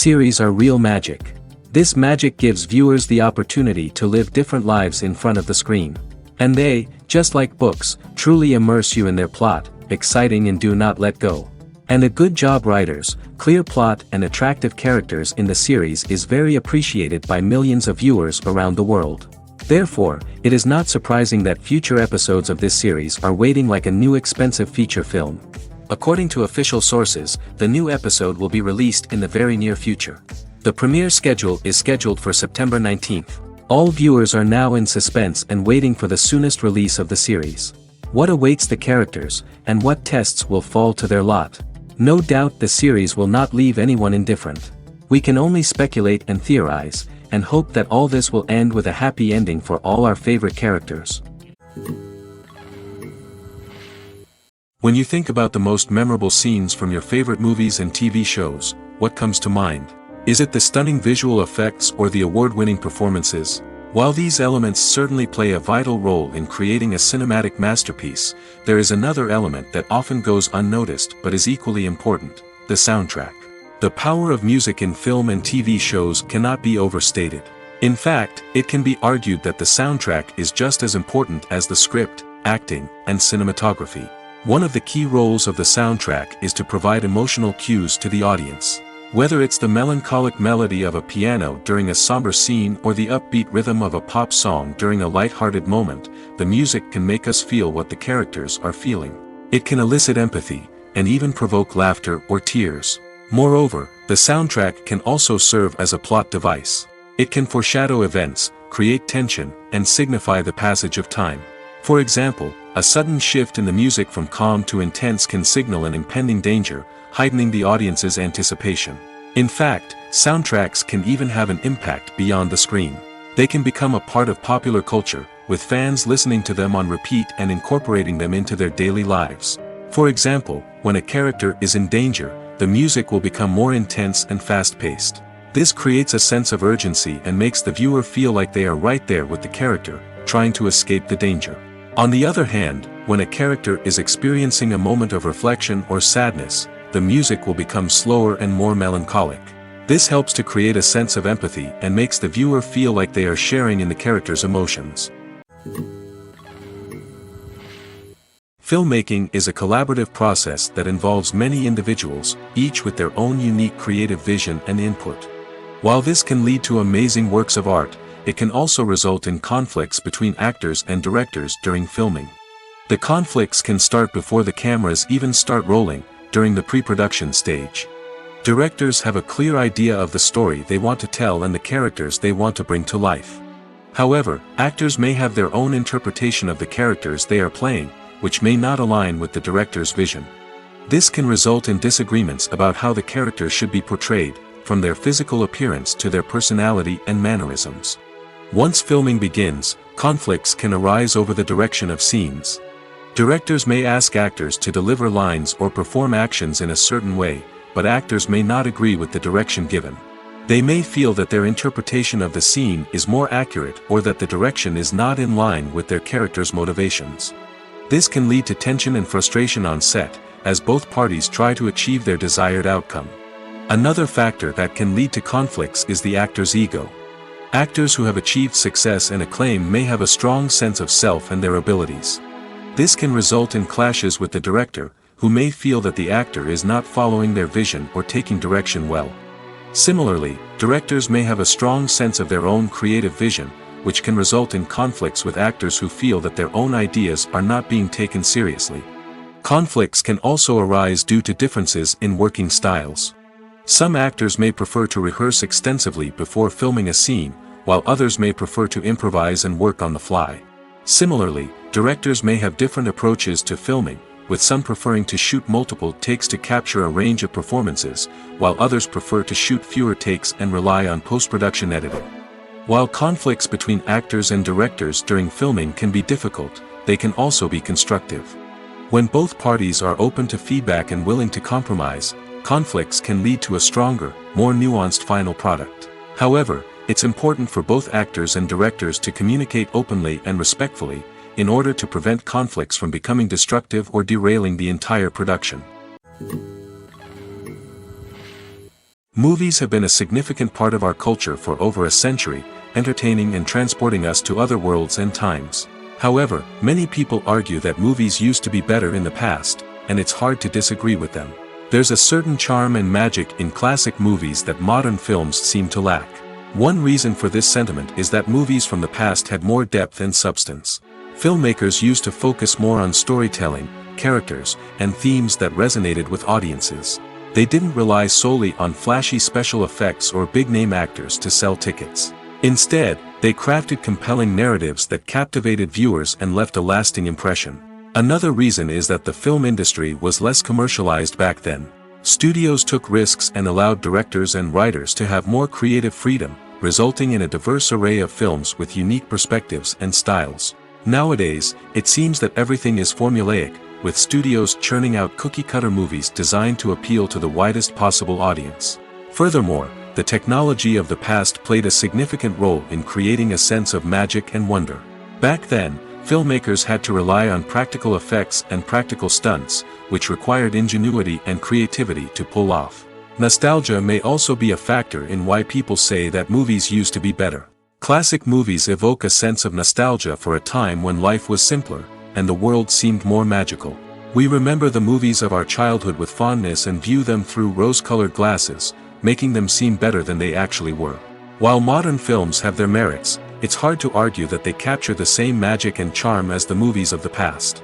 series are real magic. This magic gives viewers the opportunity to live different lives in front of the screen. And they, just like books, truly immerse you in their plot, exciting and do not let go. And a good job writers, clear plot and attractive characters in the series is very appreciated by millions of viewers around the world. Therefore, it is not surprising that future episodes of this series are waiting like a new expensive feature film. According to official sources, the new episode will be released in the very near future. The premiere schedule is scheduled for September 19th. All viewers are now in suspense and waiting for the soonest release of the series. What awaits the characters, and what tests will fall to their lot? No doubt the series will not leave anyone indifferent. We can only speculate and theorize, and hope that all this will end with a happy ending for all our favorite characters. When you think about the most memorable scenes from your favorite movies and TV shows, what comes to mind? Is it the stunning visual effects or the award-winning performances? While these elements certainly play a vital role in creating a cinematic masterpiece, there is another element that often goes unnoticed but is equally important: the soundtrack. The power of music in film and TV shows cannot be overstated. In fact, it can be argued that the soundtrack is just as important as the script, acting, and cinematography. One of the key roles of the soundtrack is to provide emotional cues to the audience. Whether it's the melancholic melody of a piano during a somber scene or the upbeat rhythm of a pop song during a light-hearted moment, the music can make us feel what the characters are feeling. It can elicit empathy, and even provoke laughter or tears. Moreover, the soundtrack can also serve as a plot device. It can foreshadow events, create tension, and signify the passage of time. For example, a sudden shift in the music from calm to intense can signal an impending danger, heightening the audience's anticipation. In fact, soundtracks can even have an impact beyond the screen. They can become a part of popular culture, with fans listening to them on repeat and incorporating them into their daily lives. For example, when a character is in danger, the music will become more intense and fast-paced. This creates a sense of urgency and makes the viewer feel like they are right there with the character, trying to escape the danger. On the other hand, when a character is experiencing a moment of reflection or sadness, the music will become slower and more melancholic. This helps to create a sense of empathy and makes the viewer feel like they are sharing in the character's emotions. Filmmaking is a collaborative process that involves many individuals, each with their own unique creative vision and input. While this can lead to amazing works of art, it can also result in conflicts between actors and directors during filming. The conflicts can start before the cameras even start rolling, during the pre-production stage. Directors have a clear idea of the story they want to tell and the characters they want to bring to life. However, actors may have their own interpretation of the characters they are playing, which may not align with the director's vision. This can result in disagreements about how the characters should be portrayed, from their physical appearance to their personality and mannerisms. Once filming begins, conflicts can arise over the direction of scenes. Directors may ask actors to deliver lines or perform actions in a certain way, but actors may not agree with the direction given. They may feel that their interpretation of the scene is more accurate or that the direction is not in line with their character's motivations. This can lead to tension and frustration on set, as both parties try to achieve their desired outcome. Another factor that can lead to conflicts is the actor's ego. Actors who have achieved success and acclaim may have a strong sense of self and their abilities. This can result in clashes with the director, who may feel that the actor is not following their vision or taking direction well. Similarly, directors may have a strong sense of their own creative vision, which can result in conflicts with actors who feel that their own ideas are not being taken seriously. Conflicts can also arise due to differences in working styles. Some actors may prefer to rehearse extensively before filming a scene, while others may prefer to improvise and work on the fly. Similarly, directors may have different approaches to filming, with some preferring to shoot multiple takes to capture a range of performances, while others prefer to shoot fewer takes and rely on post-production editing. While conflicts between actors and directors during filming can be difficult, they can also be constructive. When both parties are open to feedback and willing to compromise, conflicts can lead to a stronger, more nuanced final product. However, it's important for both actors and directors to communicate openly and respectfully, in order to prevent conflicts from becoming destructive or derailing the entire production. Movies have been a significant part of our culture for over a century, entertaining and transporting us to other worlds and times. However, many people argue that movies used to be better in the past, and it's hard to disagree with them. There's a certain charm and magic in classic movies that modern films seem to lack. One reason for this sentiment is that movies from the past had more depth and substance. Filmmakers used to focus more on storytelling, characters, and themes that resonated with audiences. They didn't rely solely on flashy special effects or big-name actors to sell tickets. Instead, they crafted compelling narratives that captivated viewers and left a lasting impression. Another reason is that the film industry was less commercialized back then. Studios took risks and allowed directors and writers to have more creative freedom, resulting in a diverse array of films with unique perspectives and styles. Nowadays, it seems that everything is formulaic, with studios churning out cookie-cutter movies designed to appeal to the widest possible audience. Furthermore, the technology of the past played a significant role in creating a sense of magic and wonder. Back then, filmmakers had to rely on practical effects and practical stunts, which required ingenuity and creativity to pull off. Nostalgia may also be a factor in why people say that movies used to be better. Classic movies evoke a sense of nostalgia for a time when life was simpler, and the world seemed more magical. We remember the movies of our childhood with fondness and view them through rose-colored glasses, making them seem better than they actually were. While modern films have their merits, it's hard to argue that they capture the same magic and charm as the movies of the past.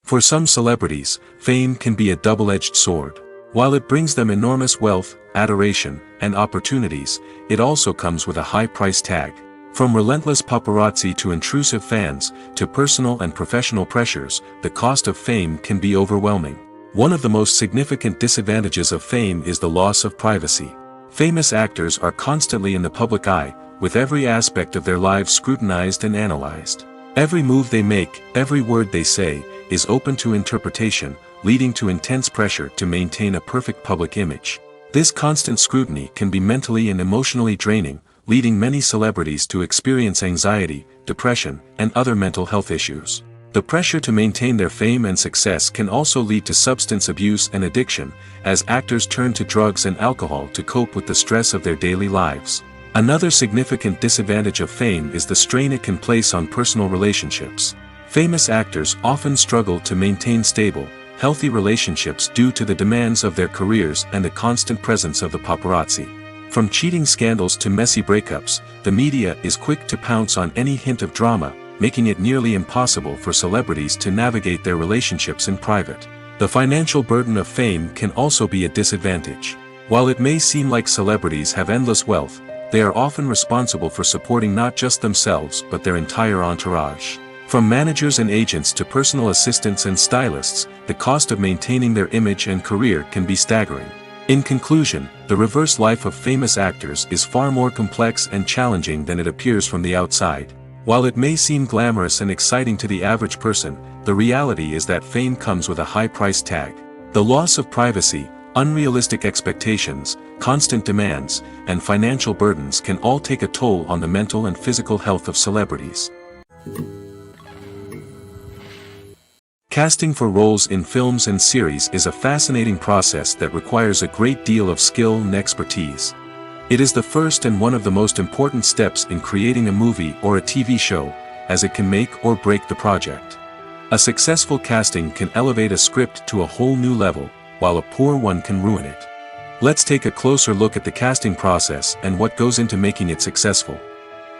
For some celebrities, fame can be a double-edged sword. While it brings them enormous wealth, adoration, and opportunities, it also comes with a high price tag. From relentless paparazzi to intrusive fans, to personal and professional pressures, the cost of fame can be overwhelming. One of the most significant disadvantages of fame is the loss of privacy. Famous actors are constantly in the public eye, with every aspect of their lives scrutinized and analyzed. Every move they make, every word they say, is open to interpretation, leading to intense pressure to maintain a perfect public image. This constant scrutiny can be mentally and emotionally draining, leading many celebrities to experience anxiety, depression, and other mental health issues. The pressure to maintain their fame and success can also lead to substance abuse and addiction, as actors turn to drugs and alcohol to cope with the stress of their daily lives. Another significant disadvantage of fame is the strain it can place on personal relationships. Famous actors often struggle to maintain stable, healthy relationships due to the demands of their careers and the constant presence of the paparazzi. From cheating scandals to messy breakups, the media is quick to pounce on any hint of drama, making it nearly impossible for celebrities to navigate their relationships in private. The financial burden of fame can also be a disadvantage. While it may seem like celebrities have endless wealth, they are often responsible for supporting not just themselves but their entire entourage. From managers and agents to personal assistants and stylists, the cost of maintaining their image and career can be staggering. In conclusion, the reverse life of famous actors is far more complex and challenging than it appears from the outside. While it may seem glamorous and exciting to the average person, the reality is that fame comes with a high price tag. The loss of privacy, unrealistic expectations, constant demands, and financial burdens can all take a toll on the mental and physical health of celebrities. Casting for roles in films and series is a fascinating process that requires a great deal of skill and expertise. It is the first and one of the most important steps in creating a movie or a TV show, as it can make or break the project. A successful casting can elevate a script to a whole new level, while a poor one can ruin it. Let's take a closer look at the casting process and what goes into making it successful.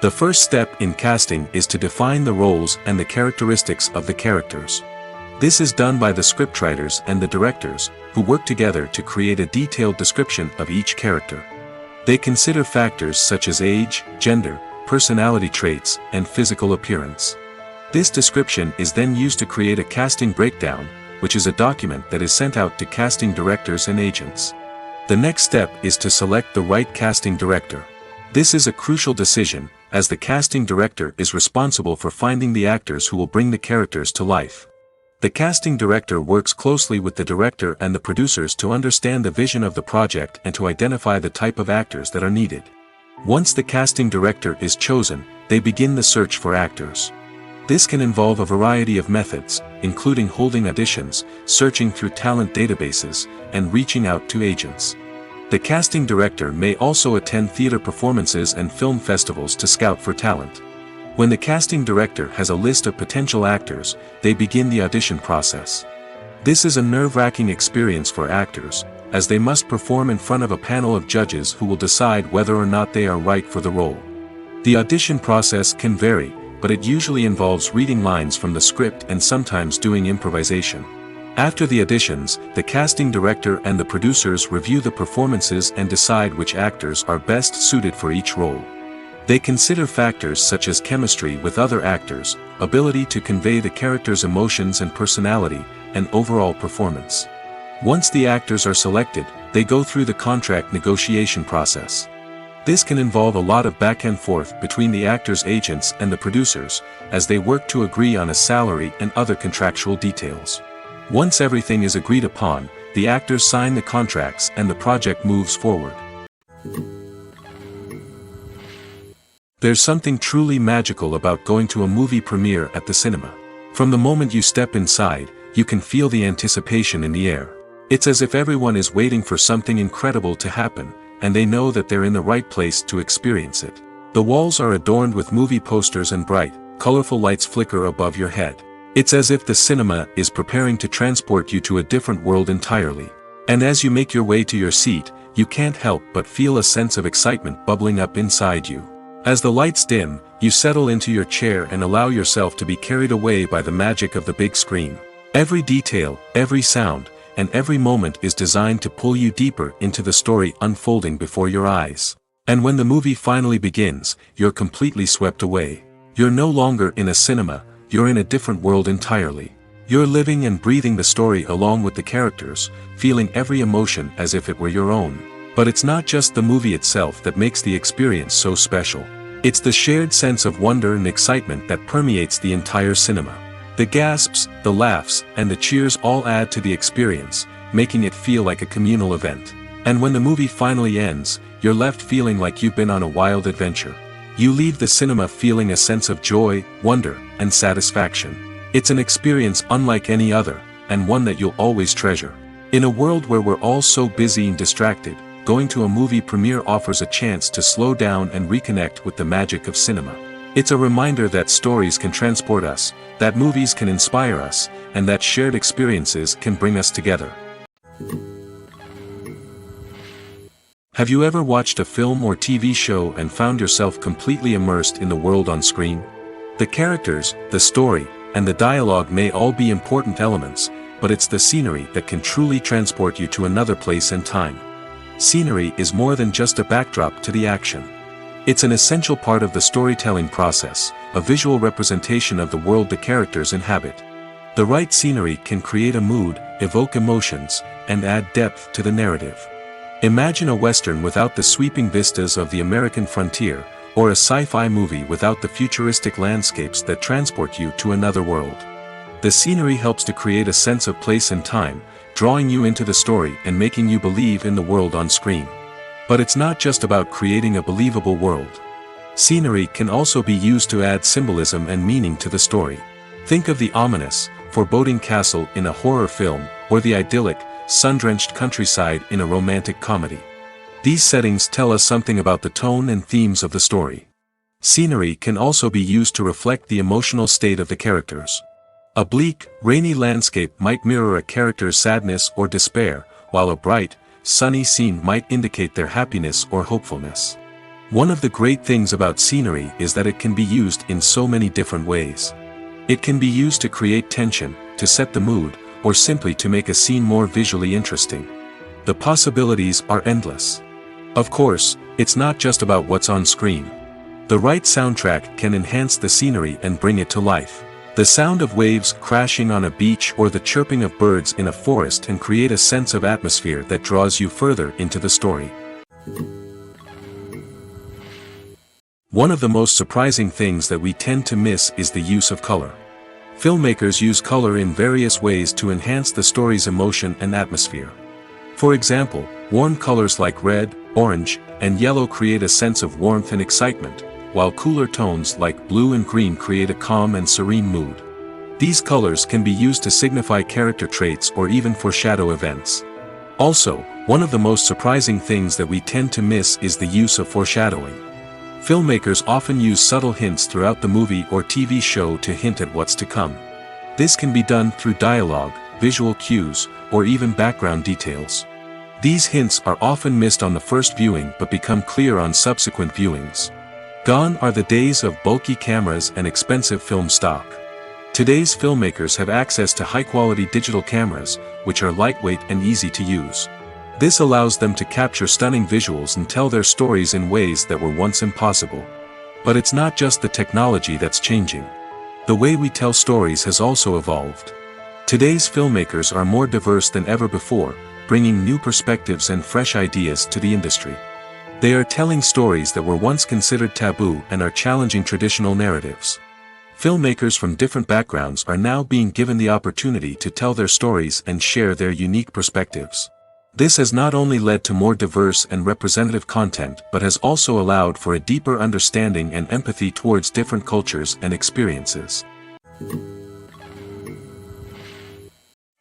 The first step in casting is to define the roles and the characteristics of the characters. This is done by the scriptwriters and the directors, who work together to create a detailed description of each character. They consider factors such as age, gender, personality traits, and physical appearance. This description is then used to create a casting breakdown, which is a document that is sent out to casting directors and agents. The next step is to select the right casting director. This is a crucial decision, as the casting director is responsible for finding the actors who will bring the characters to life. The casting director works closely with the director and the producers to understand the vision of the project and to identify the type of actors that are needed. Once the casting director is chosen, they begin the search for actors. This can involve a variety of methods, including holding auditions, searching through talent databases, and reaching out to agents. The casting director may also attend theater performances and film festivals to scout for talent. When the casting director has a list of potential actors, they begin the audition process. This is a nerve-wracking experience for actors, as they must perform in front of a panel of judges who will decide whether or not they are right for the role. The audition process can vary, but it usually involves reading lines from the script and sometimes doing improvisation. After the auditions, the casting director and the producers review the performances and decide which actors are best suited for each role. They consider factors such as chemistry with other actors, ability to convey the character's emotions and personality, and overall performance. Once the actors are selected, they go through the contract negotiation process. This can involve a lot of back and forth between the actors' agents and the producers, as they work to agree on a salary and other contractual details. Once everything is agreed upon, the actors sign the contracts and the project moves forward. There's something truly magical about going to a movie premiere at the cinema. From the moment you step inside, you can feel the anticipation in the air. It's as if everyone is waiting for something incredible to happen, and they know that they're in the right place to experience it. The walls are adorned with movie posters and bright, colorful lights flicker above your head. It's as if the cinema is preparing to transport you to a different world entirely. And as you make your way to your seat, you can't help but feel a sense of excitement bubbling up inside you. As the lights dim, you settle into your chair and allow yourself to be carried away by the magic of the big screen. Every detail, every sound, and every moment is designed to pull you deeper into the story unfolding before your eyes. And when the movie finally begins, you're completely swept away. You're no longer in a cinema, you're in a different world entirely. You're living and breathing the story along with the characters, feeling every emotion as if it were your own. But it's not just the movie itself that makes the experience so special. It's the shared sense of wonder and excitement that permeates the entire cinema. The gasps, the laughs, and the cheers all add to the experience, making it feel like a communal event. And when the movie finally ends, you're left feeling like you've been on a wild adventure. You leave the cinema feeling a sense of joy, wonder, and satisfaction. It's an experience unlike any other, and one that you'll always treasure. In a world where we're all so busy and distracted, going to a movie premiere offers a chance to slow down and reconnect with the magic of cinema. It's a reminder that stories can transport us, that movies can inspire us, and that shared experiences can bring us together. Have you ever watched a film or TV show and found yourself completely immersed in the world on screen? The characters, the story, and the dialogue may all be important elements, but it's the scenery that can truly transport you to another place and time. Scenery is more than just a backdrop to the action. It's an essential part of the storytelling process, a visual representation of the world the characters inhabit. The right scenery can create a mood, evoke emotions, and add depth to the narrative. Imagine a Western without the sweeping vistas of the American frontier, or a sci-fi movie without the futuristic landscapes that transport you to another world. The scenery helps to create a sense of place and time, drawing you into the story and making you believe in the world on screen. But it's not just about creating a believable world. Scenery can also be used to add symbolism and meaning to the story. Think of the ominous, foreboding castle in a horror film, or the idyllic, sun-drenched countryside in a romantic comedy. These settings tell us something about the tone and themes of the story. Scenery can also be used to reflect the emotional state of the characters. A bleak, rainy landscape might mirror a character's sadness or despair, while a bright, sunny scene might indicate their happiness or hopefulness. One of the great things about scenery is that it can be used in so many different ways. It can be used to create tension, to set the mood, or simply to make a scene more visually interesting. The possibilities are endless. Of course, it's not just about what's on screen. The right soundtrack can enhance the scenery and bring it to life. The sound of waves crashing on a beach or the chirping of birds in a forest can create a sense of atmosphere that draws you further into the story. One of the most surprising things that we tend to miss is the use of color. Filmmakers use color in various ways to enhance the story's emotion and atmosphere. For example, warm colors like red, orange, and yellow create a sense of warmth and excitement, while cooler tones like blue and green create a calm and serene mood. These colors can be used to signify character traits or even foreshadow events. Also, one of the most surprising things that we tend to miss is the use of foreshadowing. Filmmakers often use subtle hints throughout the movie or TV show to hint at what's to come. This can be done through dialogue, visual cues, or even background details. These hints are often missed on the first viewing but become clear on subsequent viewings. Gone are the days of bulky cameras and expensive film stock. Today's filmmakers have access to high-quality digital cameras, which are lightweight and easy to use. This allows them to capture stunning visuals and tell their stories in ways that were once impossible. But it's not just the technology that's changing. The way we tell stories has also evolved. Today's filmmakers are more diverse than ever before, bringing new perspectives and fresh ideas to the industry. They are telling stories that were once considered taboo and are challenging traditional narratives. Filmmakers from different backgrounds are now being given the opportunity to tell their stories and share their unique perspectives. This has not only led to more diverse and representative content but has also allowed for a deeper understanding and empathy towards different cultures and experiences.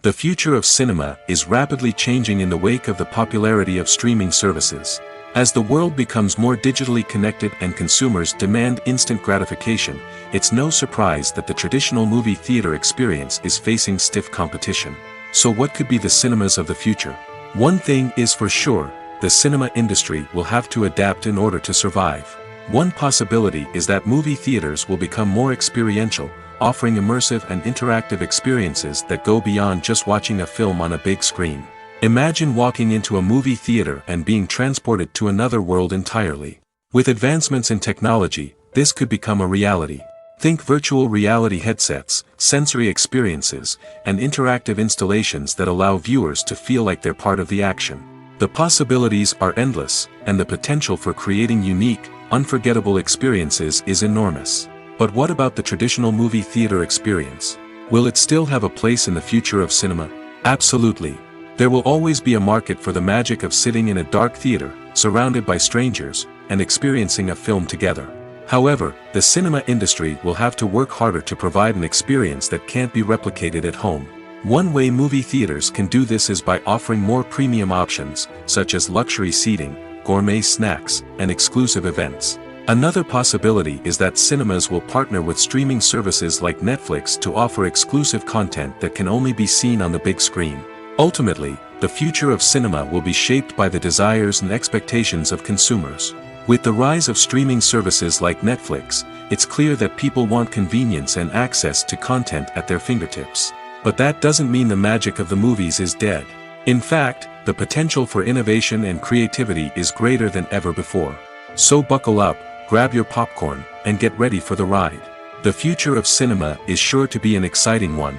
The future of cinema is rapidly changing in the wake of the popularity of streaming services. As the world becomes more digitally connected and consumers demand instant gratification, it's no surprise that the traditional movie theater experience is facing stiff competition. So what could be the cinemas of the future? One thing is for sure, the cinema industry will have to adapt in order to survive. One possibility is that movie theaters will become more experiential, offering immersive and interactive experiences that go beyond just watching a film on a big screen. Imagine walking into a movie theater and being transported to another world entirely. With advancements in technology, this could become a reality. Think virtual reality headsets, sensory experiences, and interactive installations that allow viewers to feel like they're part of the action. The possibilities are endless, and the potential for creating unique, unforgettable experiences is enormous. But what about the traditional movie theater experience? Will it still have a place in the future of cinema? Absolutely. There will always be a market for the magic of sitting in a dark theater, surrounded by strangers, and experiencing a film together. However, the cinema industry will have to work harder to provide an experience that can't be replicated at home. One way movie theaters can do this is by offering more premium options, such as luxury seating, gourmet snacks, and exclusive events. Another possibility is that cinemas will partner with streaming services like Netflix to offer exclusive content that can only be seen on the big screen. Ultimately, the future of cinema will be shaped by the desires and expectations of consumers. With the rise of streaming services like Netflix, it's clear that people want convenience and access to content at their fingertips. But that doesn't mean the magic of the movies is dead. In fact, the potential for innovation and creativity is greater than ever before. So buckle up, grab your popcorn, and get ready for the ride. The future of cinema is sure to be an exciting one.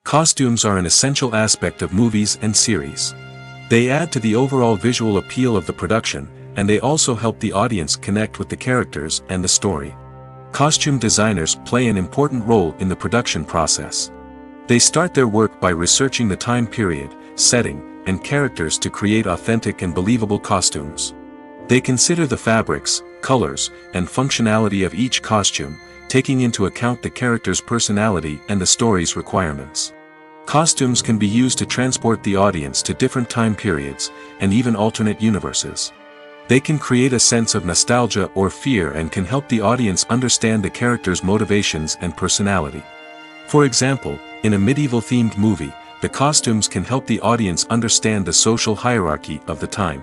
Costumes are an essential aspect of movies and series. They add to the overall visual appeal of the production, and they also help the audience connect with the characters and the story. Costume designers play an important role in the production process. They start their work by researching the time period, setting, and characters to create authentic and believable costumes. They consider the fabrics, colors, and functionality of each costume, taking into account the character's personality and the story's requirements. Costumes can be used to transport the audience to different time periods, and even alternate universes. They can create a sense of nostalgia or fear and can help the audience understand the character's motivations and personality. For example, in a medieval-themed movie, the costumes can help the audience understand the social hierarchy of the time.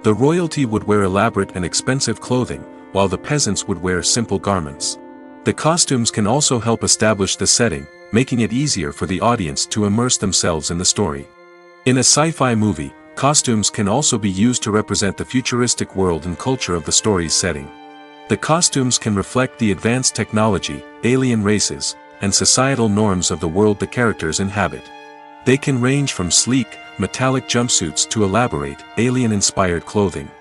The royalty would wear elaborate and expensive clothing, while the peasants would wear simple garments. The costumes can also help establish the setting, making it easier for the audience to immerse themselves in the story. In a sci-fi movie, costumes can also be used to represent the futuristic world and culture of the story's setting. The costumes can reflect the advanced technology, alien races, and societal norms of the world the characters inhabit. They can range from sleek, metallic jumpsuits to elaborate, alien-inspired clothing.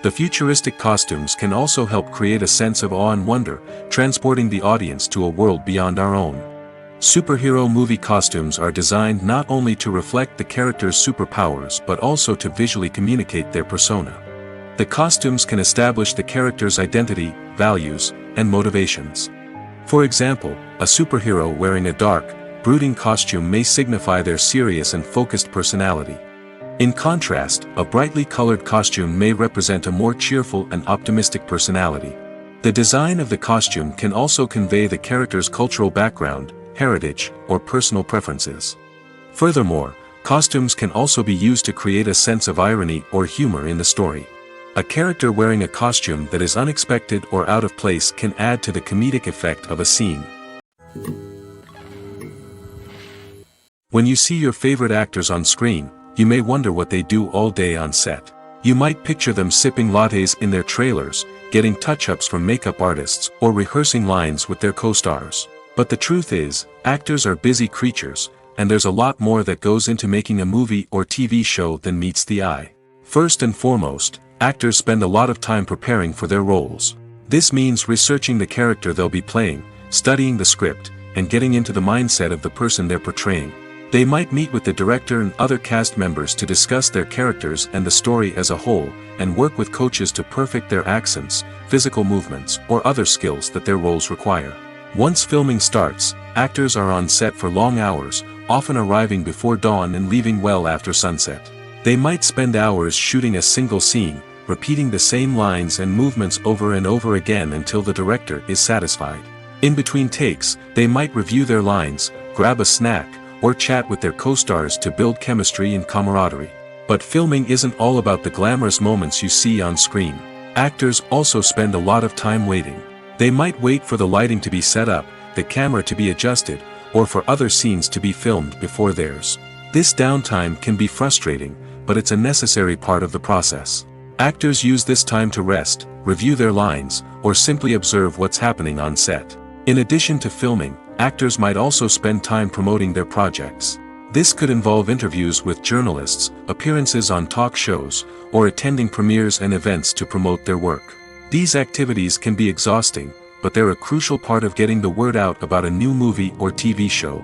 The futuristic costumes can also help create a sense of awe and wonder, transporting the audience to a world beyond our own. Superhero movie costumes are designed not only to reflect the character's superpowers but also to visually communicate their persona. The costumes can establish the character's identity, values, and motivations. For example, a superhero wearing a dark, brooding costume may signify their serious and focused personality. In contrast, a brightly colored costume may represent a more cheerful and optimistic personality. The design of the costume can also convey the character's cultural background, heritage, or personal preferences. Furthermore, costumes can also be used to create a sense of irony or humor in the story. A character wearing a costume that is unexpected or out of place can add to the comedic effect of a scene. When you see your favorite actors on screen, you may wonder what they do all day on set. You might picture them sipping lattes in their trailers, getting touch-ups from makeup artists, or rehearsing lines with their co-stars. But the truth is, actors are busy creatures, and there's a lot more that goes into making a movie or TV show than meets the eye. First and foremost, actors spend a lot of time preparing for their roles. This means researching the character they'll be playing, studying the script, and getting into the mindset of the person they're portraying. They might meet with the director and other cast members to discuss their characters and the story as a whole, and work with coaches to perfect their accents, physical movements, or other skills that their roles require. Once filming starts, actors are on set for long hours, often arriving before dawn and leaving well after sunset. They might spend hours shooting a single scene, repeating the same lines and movements over and over again until the director is satisfied. In between takes, they might review their lines, grab a snack, or chat with their co-stars to build chemistry and camaraderie. But filming isn't all about the glamorous moments you see on screen. Actors also spend a lot of time waiting. They might wait for the lighting to be set up, the camera to be adjusted, or for other scenes to be filmed before theirs. This downtime can be frustrating, but it's a necessary part of the process. Actors use this time to rest, review their lines, or simply observe what's happening on set. In addition to filming, actors might also spend time promoting their projects. This could involve interviews with journalists, appearances on talk shows, or attending premieres and events to promote their work. These activities can be exhausting, but they're a crucial part of getting the word out about a new movie or TV show.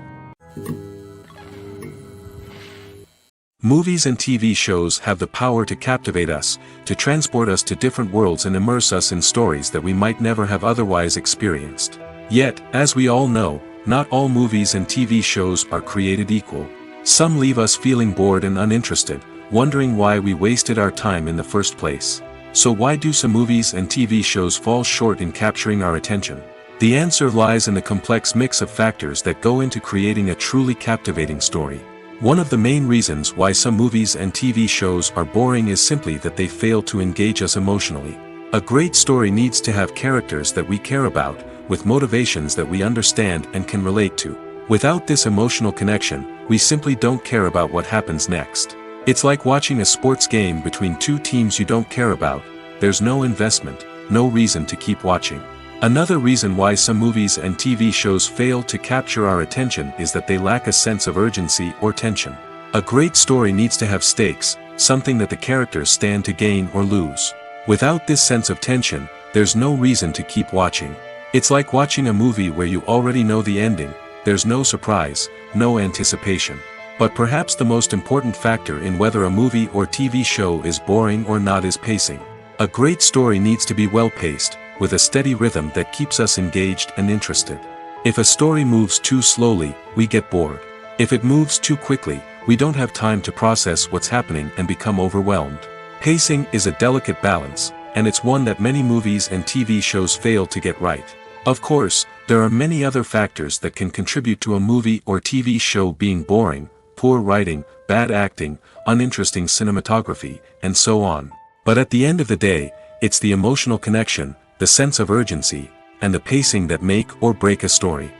Movies and TV shows have the power to captivate us, to transport us to different worlds and immerse us in stories that we might never have otherwise experienced. Yet, as we all know, not all movies and TV shows are created equal. Some leave us feeling bored and uninterested, wondering why we wasted our time in the first place. So why do some movies and TV shows fall short in capturing our attention? The answer lies in the complex mix of factors that go into creating a truly captivating story. One of the main reasons why some movies and TV shows are boring is simply that they fail to engage us emotionally. A great story needs to have characters that we care about, with motivations that we understand and can relate to. Without this emotional connection, we simply don't care about what happens next. It's like watching a sports game between two teams you don't care about. There's no investment, no reason to keep watching. Another reason why some movies and TV shows fail to capture our attention is that they lack a sense of urgency or tension. A great story needs to have stakes, something that the characters stand to gain or lose. Without this sense of tension, there's no reason to keep watching. It's like watching a movie where you already know the ending. There's no surprise, no anticipation. But perhaps the most important factor in whether a movie or TV show is boring or not is pacing. A great story needs to be well-paced, with a steady rhythm that keeps us engaged and interested. If a story moves too slowly, we get bored. If it moves too quickly, we don't have time to process what's happening and become overwhelmed. Pacing is a delicate balance, and it's one that many movies and TV shows fail to get right. Of course, there are many other factors that can contribute to a movie or TV show being boring: poor writing, bad acting, uninteresting cinematography, and so on. But at the end of the day, it's the emotional connection, the sense of urgency, and the pacing that make or break a story.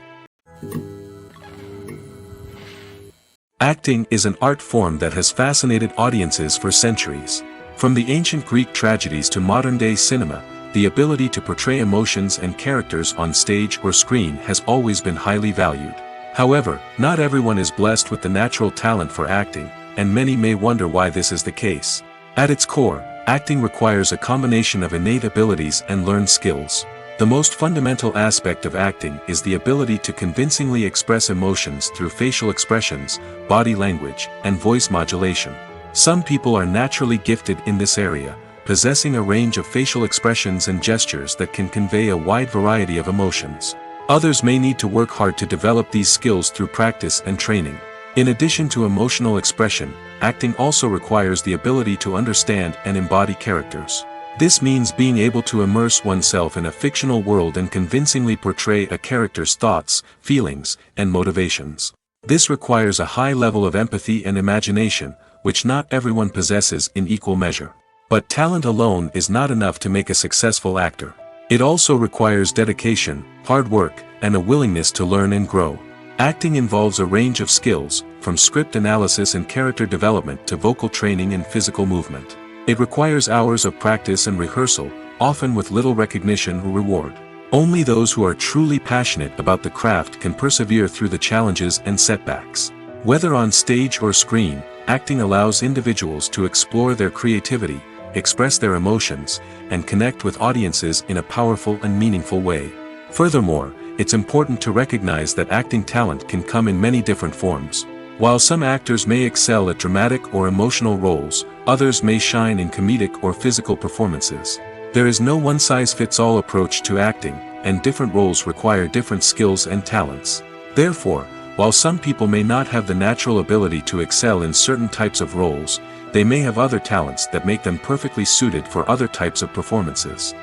Acting is an art form that has fascinated audiences for centuries. From the ancient Greek tragedies to modern-day cinema, the ability to portray emotions and characters on stage or screen has always been highly valued. However, not everyone is blessed with the natural talent for acting, and many may wonder why this is the case. At its core, acting requires a combination of innate abilities and learned skills. The most fundamental aspect of acting is the ability to convincingly express emotions through facial expressions, body language, and voice modulation. Some people are naturally gifted in this area, possessing a range of facial expressions and gestures that can convey a wide variety of emotions. Others may need to work hard to develop these skills through practice and training. In addition to emotional expression, acting also requires the ability to understand and embody characters. This means being able to immerse oneself in a fictional world and convincingly portray a character's thoughts, feelings, and motivations. This requires a high level of empathy and imagination, which not everyone possesses in equal measure. But talent alone is not enough to make a successful actor. It also requires dedication, hard work, and a willingness to learn and grow. Acting involves a range of skills, from script analysis and character development to vocal training and physical movement. It requires hours of practice and rehearsal, often with little recognition or reward. Only those who are truly passionate about the craft can persevere through the challenges and setbacks. Whether on stage or screen, acting allows individuals to explore their creativity, express their emotions, and connect with audiences in a powerful and meaningful way. Furthermore, it's important to recognize that acting talent can come in many different forms. While some actors may excel at dramatic or emotional roles, others may shine in comedic or physical performances. There is no one-size-fits-all approach to acting, and different roles require different skills and talents. Therefore, while some people may not have the natural ability to excel in certain types of roles, they may have other talents that make them perfectly suited for other types of performances.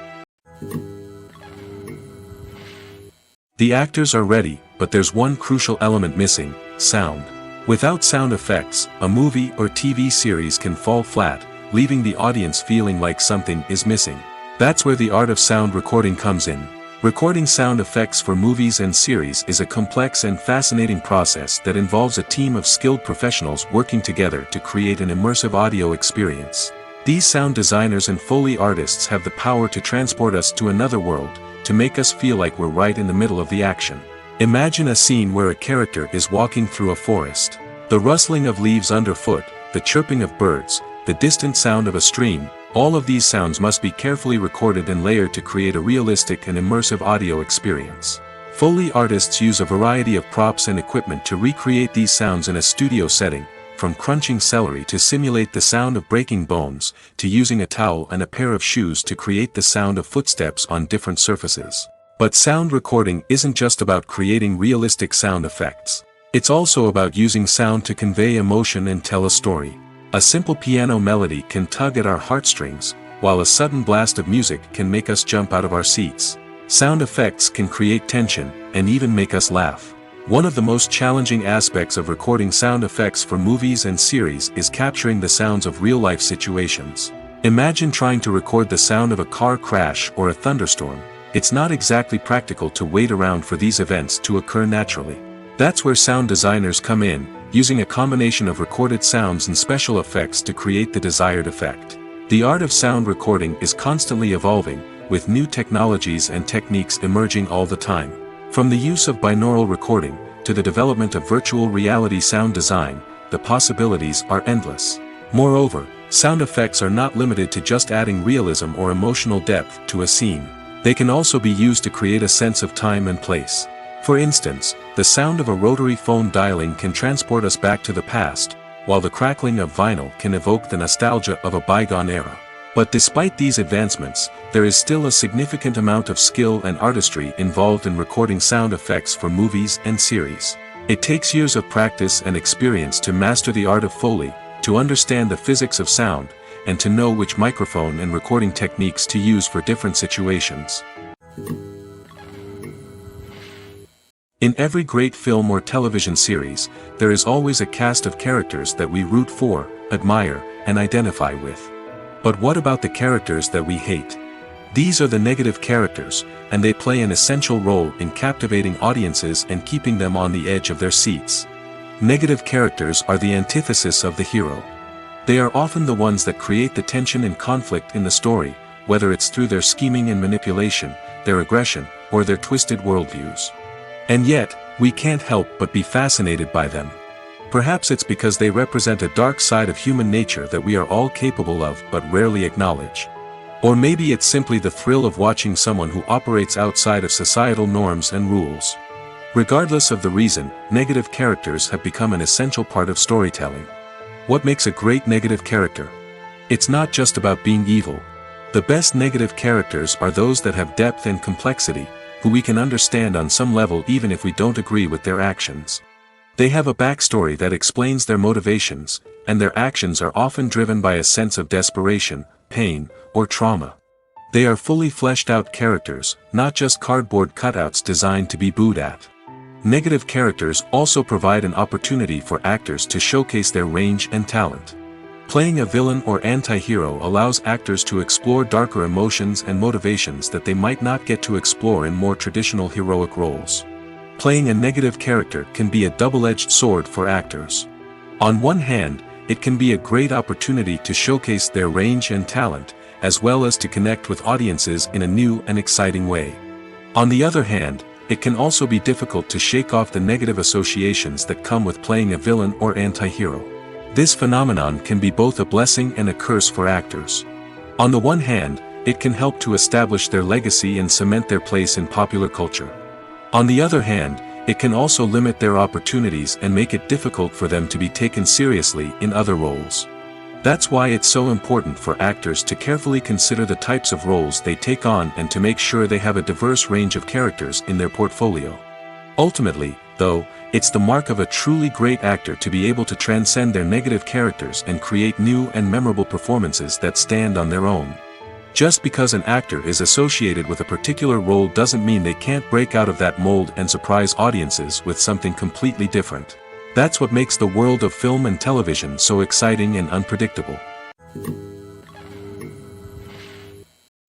The actors are ready, but there's one crucial element missing: sound. Without sound effects, a movie or TV series can fall flat, leaving the audience feeling like something is missing. That's where the art of sound recording comes in. Recording sound effects for movies and series is a complex and fascinating process that involves a team of skilled professionals working together to create an immersive audio experience. These sound designers and Foley artists have the power to transport us to another world, to make us feel like we're right in the middle of the action. Imagine a scene where a character is walking through a forest. The rustling of leaves underfoot, the chirping of birds, the distant sound of a stream, all of these sounds must be carefully recorded and layered to create a realistic and immersive audio experience. Foley artists use a variety of props and equipment to recreate these sounds in a studio setting, from crunching celery to simulate the sound of breaking bones, to using a towel and a pair of shoes to create the sound of footsteps on different surfaces. But sound recording isn't just about creating realistic sound effects. It's also about using sound to convey emotion and tell a story. A simple piano melody can tug at our heartstrings, while a sudden blast of music can make us jump out of our seats. Sound effects can create tension, and even make us laugh. One of the most challenging aspects of recording sound effects for movies and series is capturing the sounds of real-life situations. Imagine trying to record the sound of a car crash or a thunderstorm. It's not exactly practical to wait around for these events to occur naturally. That's where sound designers come in, using a combination of recorded sounds and special effects to create the desired effect. The art of sound recording is constantly evolving, with new technologies and techniques emerging all the time. From the use of binaural recording, to the development of virtual reality sound design, the possibilities are endless. Moreover, sound effects are not limited to just adding realism or emotional depth to a scene. They can also be used to create a sense of time and place. For instance, the sound of a rotary phone dialing can transport us back to the past, while the crackling of vinyl can evoke the nostalgia of a bygone era. But despite these advancements, there is still a significant amount of skill and artistry involved in recording sound effects for movies and series. It takes years of practice and experience to master the art of Foley, to understand the physics of sound, and to know which microphone and recording techniques to use for different situations. In every great film or television series, there is always a cast of characters that we root for, admire, and identify with. But what about the characters that we hate? These are the negative characters, and they play an essential role in captivating audiences and keeping them on the edge of their seats. Negative characters are the antithesis of the hero. They are often the ones that create the tension and conflict in the story, whether it's through their scheming and manipulation, their aggression, or their twisted worldviews. And yet, we can't help but be fascinated by them. Perhaps it's because they represent a dark side of human nature that we are all capable of but rarely acknowledge. Or maybe it's simply the thrill of watching someone who operates outside of societal norms and rules. Regardless of the reason, negative characters have become an essential part of storytelling. What makes a great negative character? It's not just about being evil, The best negative characters are those that have depth and complexity, who we can understand on some level even if we don't agree with their actions. They have a backstory that explains their motivations, and their actions are often driven by a sense of desperation, pain, or trauma. They are fully fleshed out characters, not just cardboard cutouts designed to be booed at. Negative characters also provide an opportunity for actors to showcase their range and talent. Playing a villain or anti-hero allows actors to explore darker emotions and motivations that they might not get to explore in more traditional heroic roles. Playing a negative character can be a double-edged sword for actors. On one hand, it can be a great opportunity to showcase their range and talent, as well as to connect with audiences in a new and exciting way. On the other hand, it can also be difficult to shake off the negative associations that come with playing a villain or anti-hero. This phenomenon can be both a blessing and a curse for actors. On the one hand, it can help to establish their legacy and cement their place in popular culture. On the other hand, it can also limit their opportunities and make it difficult for them to be taken seriously in other roles. That's why it's so important for actors to carefully consider the types of roles they take on and to make sure they have a diverse range of characters in their portfolio. Ultimately, though, it's the mark of a truly great actor to be able to transcend their negative characters and create new and memorable performances that stand on their own. Just because an actor is associated with a particular role doesn't mean they can't break out of that mold and surprise audiences with something completely different. That's what makes the world of film and television so exciting and unpredictable.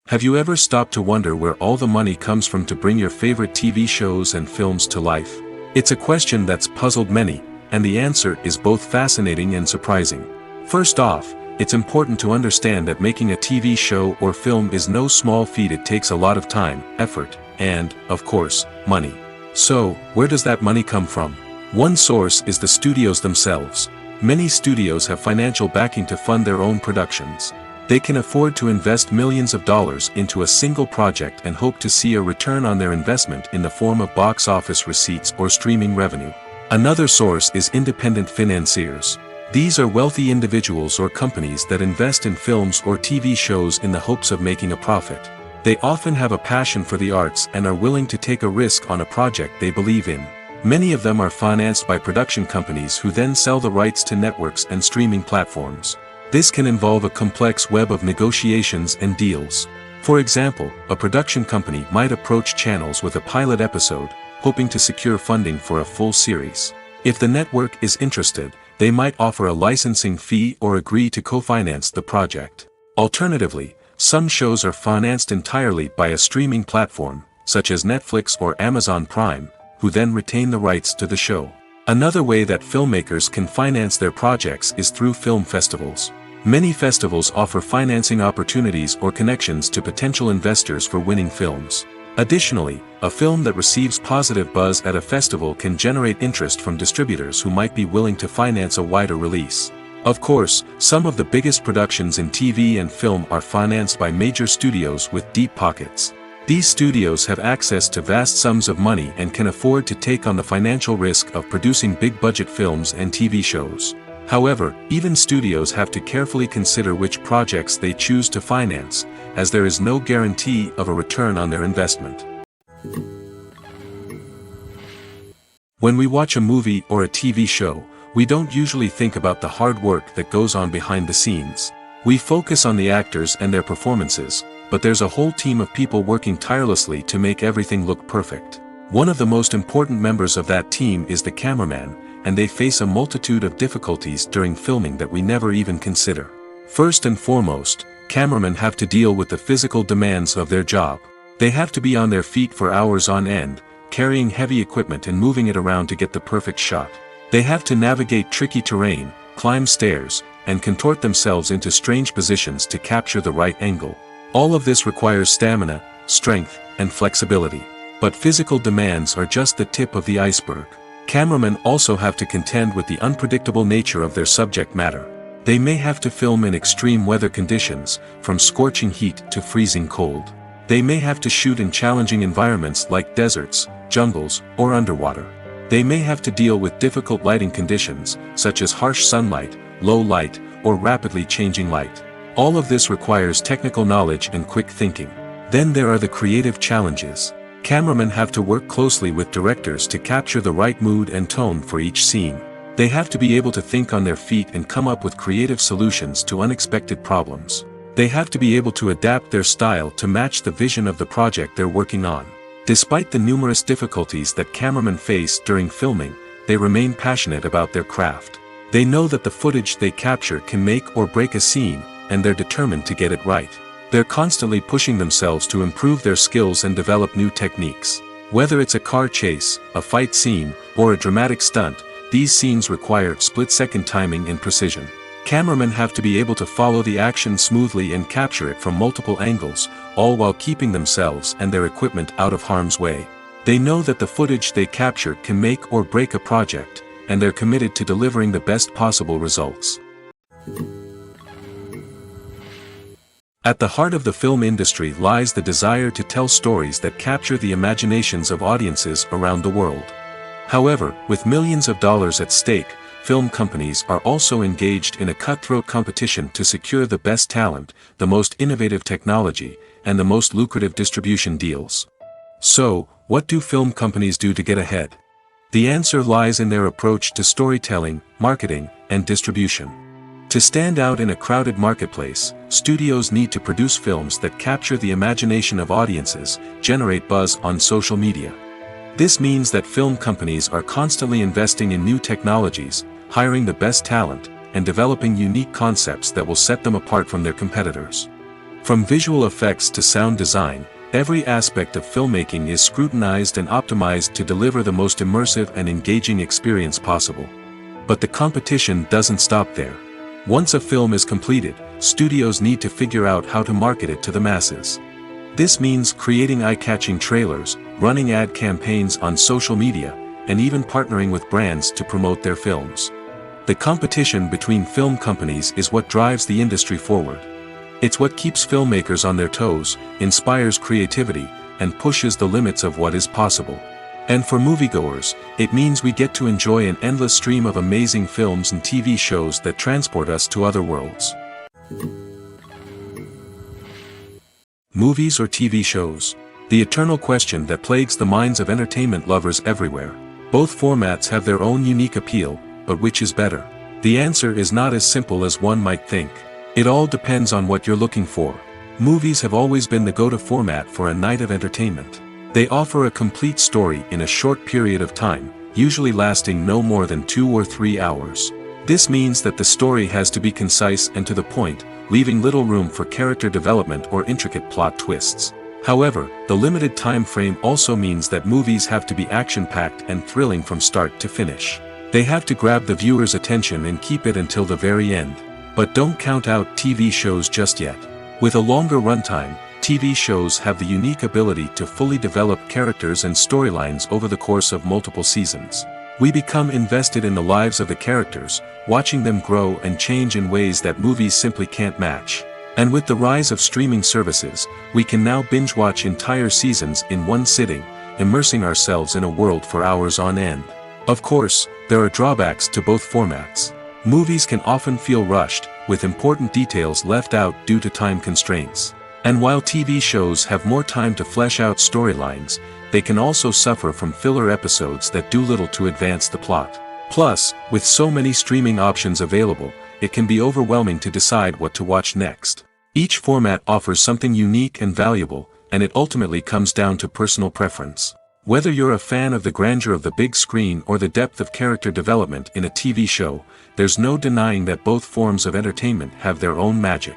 Have you ever stopped to wonder where all the money comes from to bring your favorite TV shows and films to life? It's a question that's puzzled many, and the answer is both fascinating and surprising. First off, it's important to understand that making a TV show or film is no small feat. It takes a lot of time, effort, and, of course, money. So, where does that money come from? One source is the studios themselves. Many studios have financial backing to fund their own productions. They can afford to invest millions of dollars into a single project and hope to see a return on their investment in the form of box office receipts or streaming revenue. Another source is independent financiers. These are wealthy individuals or companies that invest in films or TV shows in the hopes of making a profit. They often have a passion for the arts and are willing to take a risk on a project they believe in. Many of them are financed by production companies who then sell the rights to networks and streaming platforms. This can involve a complex web of negotiations and deals. For example, a production company might approach channels with a pilot episode, hoping to secure funding for a full series. If the network is interested, they might offer a licensing fee or agree to co-finance the project. Alternatively, some shows are financed entirely by a streaming platform, such as Netflix or Amazon Prime, who then retain the rights to the show. Another way that filmmakers can finance their projects is through film festivals. Many festivals offer financing opportunities or connections to potential investors for winning films. Additionally, a film that receives positive buzz at a festival can generate interest from distributors who might be willing to finance a wider release. Of course, some of the biggest productions in TV and film are financed by major studios with deep pockets. These studios have access to vast sums of money and can afford to take on the financial risk of producing big-budget films and TV shows. However, even studios have to carefully consider which projects they choose to finance, as there is no guarantee of a return on their investment. When we watch a movie or a TV show, we don't usually think about the hard work that goes on behind the scenes. We focus on the actors and their performances, but there's a whole team of people working tirelessly to make everything look perfect. One of the most important members of that team is the cameraman, and they face a multitude of difficulties during filming that we never even consider. First and foremost, cameramen have to deal with the physical demands of their job. They have to be on their feet for hours on end, carrying heavy equipment and moving it around to get the perfect shot. They have to navigate tricky terrain, climb stairs, and contort themselves into strange positions to capture the right angle. All of this requires stamina, strength, and flexibility. But physical demands are just the tip of the iceberg. Cameramen also have to contend with the unpredictable nature of their subject matter. They may have to film in extreme weather conditions, from scorching heat to freezing cold. They may have to shoot in challenging environments like deserts, jungles, or underwater. They may have to deal with difficult lighting conditions, such as harsh sunlight, low light, or rapidly changing light. All of this requires technical knowledge and quick thinking. Then there are the creative challenges. Cameramen have to work closely with directors to capture the right mood and tone for each scene. They have to be able to think on their feet and come up with creative solutions to unexpected problems. They have to be able to adapt their style to match the vision of the project they're working on. Despite the numerous difficulties that cameramen face during filming, they remain passionate about their craft. They know that the footage they capture can make or break a scene, and they're determined to get it right. They're constantly pushing themselves to improve their skills and develop new techniques. Whether it's a car chase, a fight scene, or a dramatic stunt, these scenes require split-second timing and precision. Cameramen have to be able to follow the action smoothly and capture it from multiple angles, all while keeping themselves and their equipment out of harm's way. They know that the footage they capture can make or break a project, and they're committed to delivering the best possible results. At the heart of the film industry lies the desire to tell stories that capture the imaginations of audiences around the world. However, with millions of dollars at stake, film companies are also engaged in a cutthroat competition to secure the best talent, the most innovative technology, and the most lucrative distribution deals. So, what do film companies do to get ahead? The answer lies in their approach to storytelling, marketing, and distribution. To stand out in a crowded marketplace, studios need to produce films that capture the imagination of audiences, generate buzz on social media. This means that film companies are constantly investing in new technologies, hiring the best talent, and developing unique concepts that will set them apart from their competitors. From visual effects to sound design, every aspect of filmmaking is scrutinized and optimized to deliver the most immersive and engaging experience possible. But the competition doesn't stop there. Once a film is completed, studios need to figure out how to market it to the masses. This means creating eye-catching trailers, running ad campaigns on social media, and even partnering with brands to promote their films. The competition between film companies is what drives the industry forward. It's what keeps filmmakers on their toes, inspires creativity, and pushes the limits of what is possible. And for moviegoers, it means we get to enjoy an endless stream of amazing films and TV shows that transport us to other worlds. Movies or TV shows? The eternal question that plagues the minds of entertainment lovers everywhere. Both formats have their own unique appeal, but which is better? The answer is not as simple as one might think. It all depends on what you're looking for. Movies have always been the go-to format for a night of entertainment. They offer a complete story in a short period of time, usually lasting no more than 2 or 3 hours. This means that the story has to be concise and to the point, leaving little room for character development or intricate plot twists. However, the limited time frame also means that movies have to be action-packed and thrilling from start to finish. They have to grab the viewer's attention and keep it until the very end. But don't count out TV shows just yet. With a longer runtime, TV shows have the unique ability to fully develop characters and storylines over the course of multiple seasons. We become invested in the lives of the characters, watching them grow and change in ways that movies simply can't match. And with the rise of streaming services, we can now binge-watch entire seasons in one sitting, immersing ourselves in a world for hours on end. Of course, there are drawbacks to both formats. Movies can often feel rushed, with important details left out due to time constraints. And while TV shows have more time to flesh out storylines, they can also suffer from filler episodes that do little to advance the plot. Plus, with so many streaming options available, it can be overwhelming to decide what to watch next. Each format offers something unique and valuable, and it ultimately comes down to personal preference. Whether you're a fan of the grandeur of the big screen or the depth of character development in a TV show, there's no denying that both forms of entertainment have their own magic.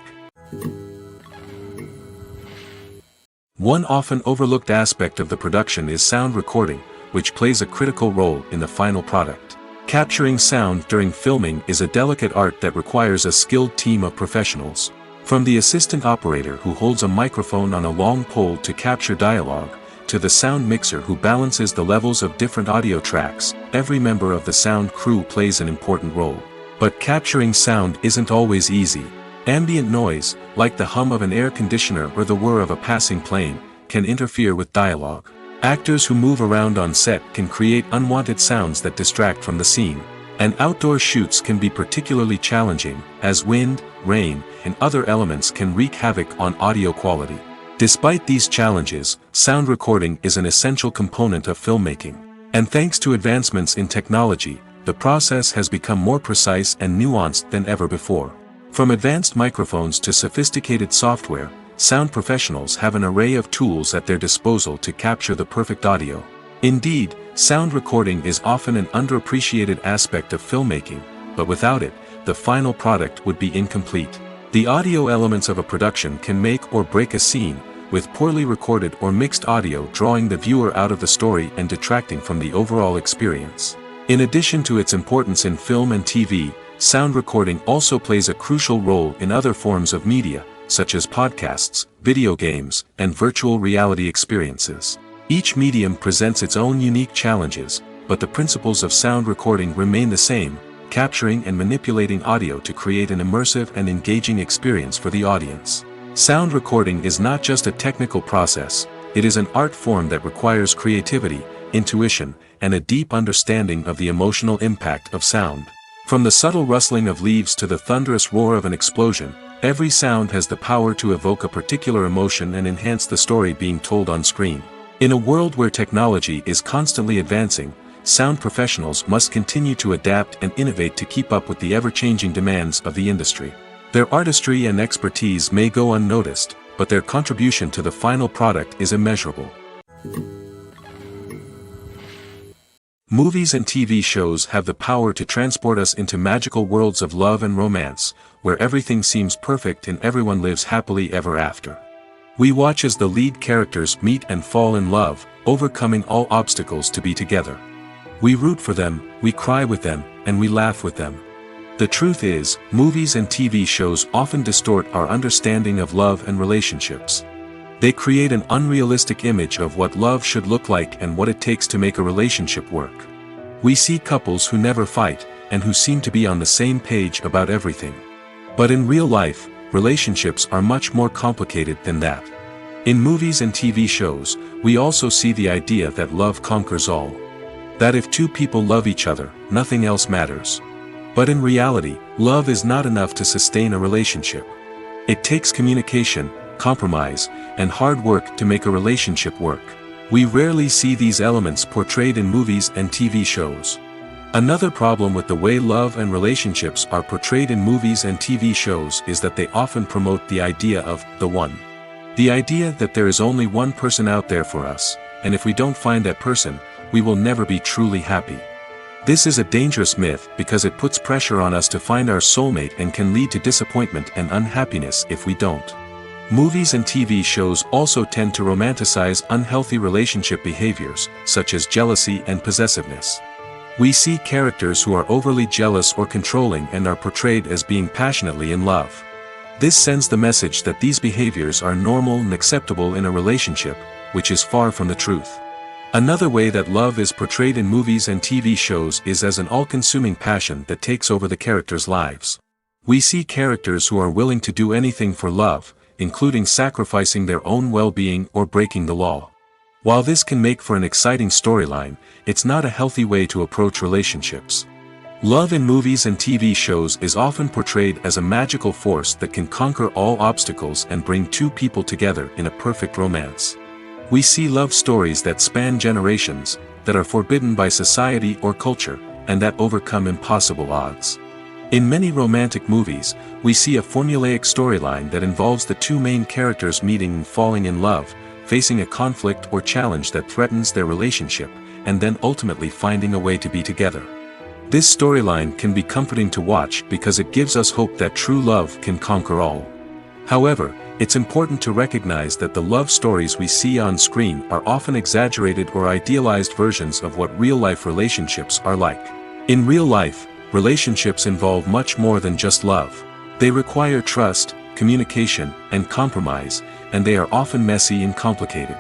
One often overlooked aspect of the production is sound recording, which plays a critical role in the final product. Capturing sound during filming is a delicate art that requires a skilled team of professionals. From the assistant operator who holds a microphone on a long pole to capture dialogue, to the sound mixer who balances the levels of different audio tracks, every member of the sound crew plays an important role. But capturing sound isn't always easy. Ambient noise, like the hum of an air conditioner or the whir of a passing plane, can interfere with dialogue. Actors who move around on set can create unwanted sounds that distract from the scene. And outdoor shoots can be particularly challenging, as wind, rain, and other elements can wreak havoc on audio quality. Despite these challenges, sound recording is an essential component of filmmaking. And thanks to advancements in technology, the process has become more precise and nuanced than ever before. From advanced microphones to sophisticated software, sound professionals have an array of tools at their disposal to capture the perfect audio. Indeed, sound recording is often an underappreciated aspect of filmmaking, but without it, the final product would be incomplete. The audio elements of a production can make or break a scene, with poorly recorded or mixed audio drawing the viewer out of the story and detracting from the overall experience. In addition to its importance in film and TV, sound recording also plays a crucial role in other forms of media, such as podcasts, video games, and virtual reality experiences. Each medium presents its own unique challenges, but the principles of sound recording remain the same, capturing and manipulating audio to create an immersive and engaging experience for the audience. Sound recording is not just a technical process, it is an art form that requires creativity, intuition, and a deep understanding of the emotional impact of sound. From the subtle rustling of leaves to the thunderous roar of an explosion, every sound has the power to evoke a particular emotion and enhance the story being told on screen. In a world where technology is constantly advancing, sound professionals must continue to adapt and innovate to keep up with the ever-changing demands of the industry. Their artistry and expertise may go unnoticed, but their contribution to the final product is immeasurable. Movies and TV shows have the power to transport us into magical worlds of love and romance, where everything seems perfect and everyone lives happily ever after. We watch as the lead characters meet and fall in love, overcoming all obstacles to be together. We root for them, we cry with them, and we laugh with them. The truth is, movies and TV shows often distort our understanding of love and relationships. They create an unrealistic image of what love should look like and what it takes to make a relationship work. We see couples who never fight, and who seem to be on the same page about everything. But in real life, relationships are much more complicated than that. In movies and TV shows, we also see the idea that love conquers all. That if two people love each other, nothing else matters. But in reality, love is not enough to sustain a relationship. It takes communication, compromise, and hard work to make a relationship work. We rarely see these elements portrayed in movies and TV shows. Another problem with the way love and relationships are portrayed in movies and TV shows is that they often promote the idea of the one. The idea that there is only one person out there for us, and if we don't find that person, we will never be truly happy. This is a dangerous myth because it puts pressure on us to find our soulmate and can lead to disappointment and unhappiness if we don't. Movies and TV shows also tend to romanticize unhealthy relationship behaviors, such as jealousy and possessiveness. We see characters who are overly jealous or controlling and are portrayed as being passionately in love. This sends the message that these behaviors are normal and acceptable in a relationship, which is far from the truth. Another way that love is portrayed in movies and TV shows is as an all-consuming passion that takes over the characters' lives. We see characters who are willing to do anything for love, including sacrificing their own well-being or breaking the law. While this can make for an exciting storyline, it's not a healthy way to approach relationships. Love in movies and TV shows is often portrayed as a magical force that can conquer all obstacles and bring two people together in a perfect romance. We see love stories that span generations, that are forbidden by society or culture, and that overcome impossible odds. In many romantic movies, we see a formulaic storyline that involves the two main characters meeting and falling in love, facing a conflict or challenge that threatens their relationship, and then ultimately finding a way to be together. This storyline can be comforting to watch because it gives us hope that true love can conquer all. However, it's important to recognize that the love stories we see on screen are often exaggerated or idealized versions of what real-life relationships are like. In real life, relationships involve much more than just love. They require trust, communication, and compromise, and they are often messy and complicated.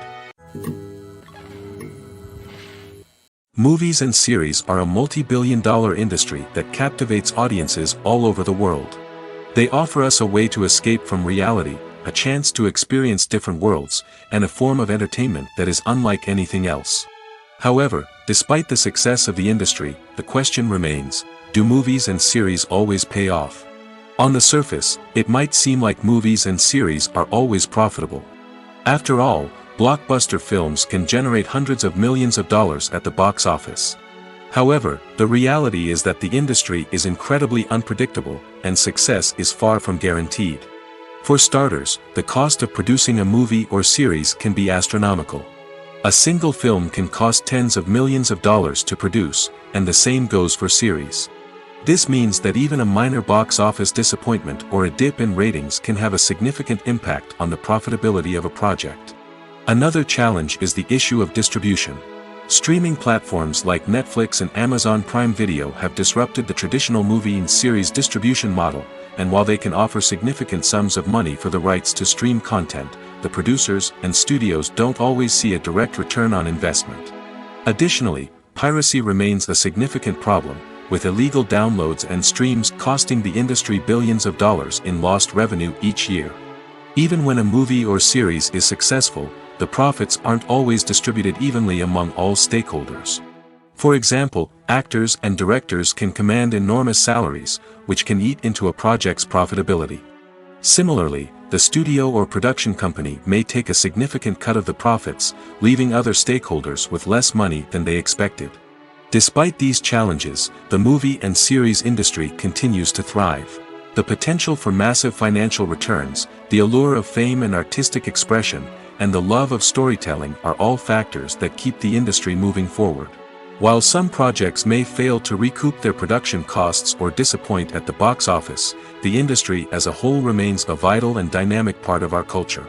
Movies and series are a multi-billion-dollar industry that captivates audiences all over the world. They offer us a way to escape from reality, a chance to experience different worlds, and a form of entertainment that is unlike anything else. However, despite the success of the industry, the question remains, do movies and series always pay off? On the surface, it might seem like movies and series are always profitable. After all, blockbuster films can generate hundreds of millions of dollars at the box office. However, the reality is that the industry is incredibly unpredictable, and success is far from guaranteed. For starters, the cost of producing a movie or series can be astronomical. A single film can cost tens of millions of dollars to produce, and the same goes for series. This means that even a minor box office disappointment or a dip in ratings can have a significant impact on the profitability of a project. Another challenge is the issue of distribution. Streaming platforms like Netflix and Amazon Prime Video have disrupted the traditional movie and series distribution model, and while they can offer significant sums of money for the rights to stream content, the producers and studios don't always see a direct return on investment. Additionally, piracy remains a significant problem, with illegal downloads and streams costing the industry billions of dollars in lost revenue each year. Even when a movie or series is successful, the profits aren't always distributed evenly among all stakeholders. For example, actors and directors can command enormous salaries, which can eat into a project's profitability. Similarly, the studio or production company may take a significant cut of the profits, leaving other stakeholders with less money than they expected. Despite these challenges, the movie and series industry continues to thrive. The potential for massive financial returns, the allure of fame and artistic expression, and the love of storytelling are all factors that keep the industry moving forward. While some projects may fail to recoup their production costs or disappoint at the box office, the industry as a whole remains a vital and dynamic part of our culture.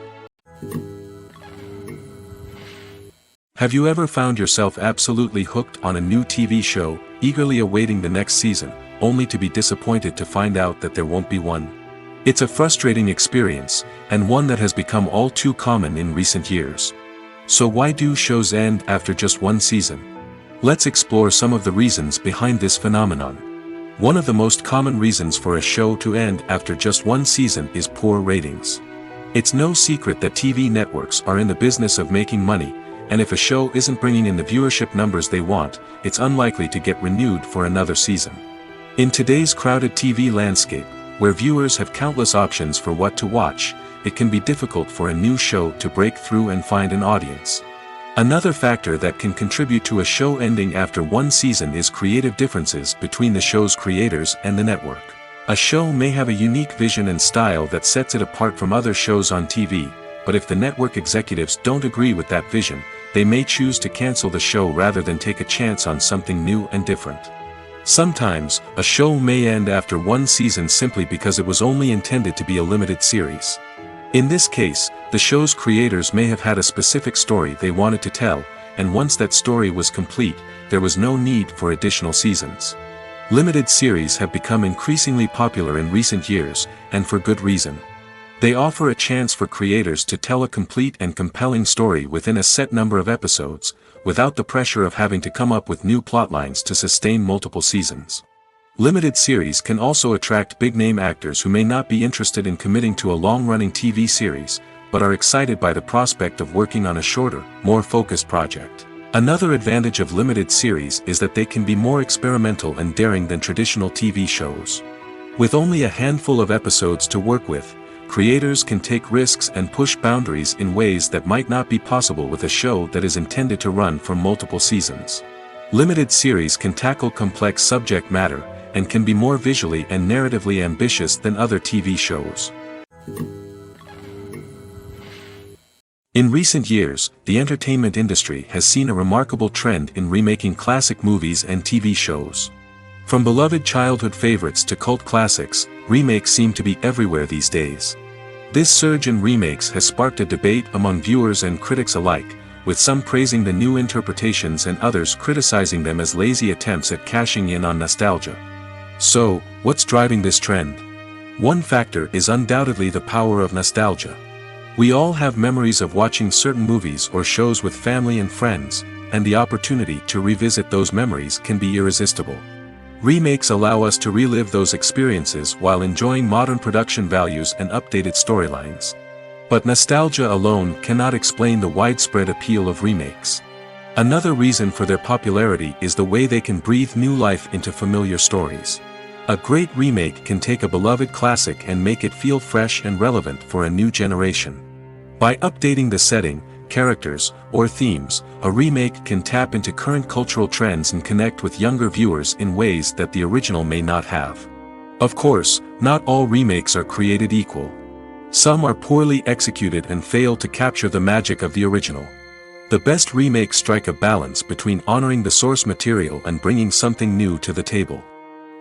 Have you ever found yourself absolutely hooked on a new TV show, eagerly awaiting the next season, only to be disappointed to find out that there won't be one? It's a frustrating experience, and one that has become all too common in recent years. So why do shows end after just one season? Let's explore some of the reasons behind this phenomenon. One of the most common reasons for a show to end after just one season is poor ratings. It's no secret that TV networks are in the business of making money, and if a show isn't bringing in the viewership numbers they want, it's unlikely to get renewed for another season. In today's crowded TV landscape, where viewers have countless options for what to watch, it can be difficult for a new show to break through and find an audience. Another factor that can contribute to a show ending after one season is creative differences between the show's creators and the network. A show may have a unique vision and style that sets it apart from other shows on TV, but if the network executives don't agree with that vision, they may choose to cancel the show rather than take a chance on something new and different. Sometimes, a show may end after one season simply because it was only intended to be a limited series. In this case, the show's creators may have had a specific story they wanted to tell, and once that story was complete, there was no need for additional seasons. Limited series have become increasingly popular in recent years, and for good reason. They offer a chance for creators to tell a complete and compelling story within a set number of episodes, without the pressure of having to come up with new plotlines to sustain multiple seasons. Limited series can also attract big-name actors who may not be interested in committing to a long-running TV series, but are excited by the prospect of working on a shorter, more focused project. Another advantage of limited series is that they can be more experimental and daring than traditional TV shows. With only a handful of episodes to work with, creators can take risks and push boundaries in ways that might not be possible with a show that is intended to run for multiple seasons. Limited series can tackle complex subject matter, and can be more visually and narratively ambitious than other TV shows. In recent years, the entertainment industry has seen a remarkable trend in remaking classic movies and TV shows. From beloved childhood favorites to cult classics, remakes seem to be everywhere these days. This surge in remakes has sparked a debate among viewers and critics alike, with some praising the new interpretations and others criticizing them as lazy attempts at cashing in on nostalgia. So, what's driving this trend? One factor is undoubtedly the power of nostalgia. We all have memories of watching certain movies or shows with family and friends, and the opportunity to revisit those memories can be irresistible. Remakes allow us to relive those experiences while enjoying modern production values and updated storylines. But nostalgia alone cannot explain the widespread appeal of remakes. Another reason for their popularity is the way they can breathe new life into familiar stories. A great remake can take a beloved classic and make it feel fresh and relevant for a new generation. By updating the setting, characters, or themes, a remake can tap into current cultural trends and connect with younger viewers in ways that the original may not have. Of course, not all remakes are created equal. Some are poorly executed and fail to capture the magic of the original. The best remakes strike a balance between honoring the source material and bringing something new to the table.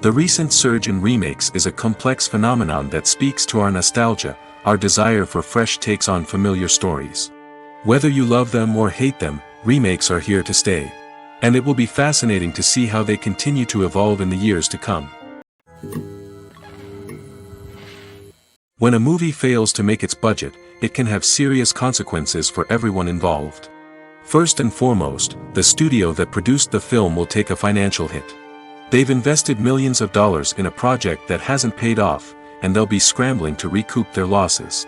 The recent surge in remakes is a complex phenomenon that speaks to our nostalgia, our desire for fresh takes on familiar stories. Whether you love them or hate them, remakes are here to stay. And it will be fascinating to see how they continue to evolve in the years to come. When a movie fails to make its budget, it can have serious consequences for everyone involved. First and foremost, the studio that produced the film will take a financial hit. They've invested millions of dollars in a project that hasn't paid off, and they'll be scrambling to recoup their losses.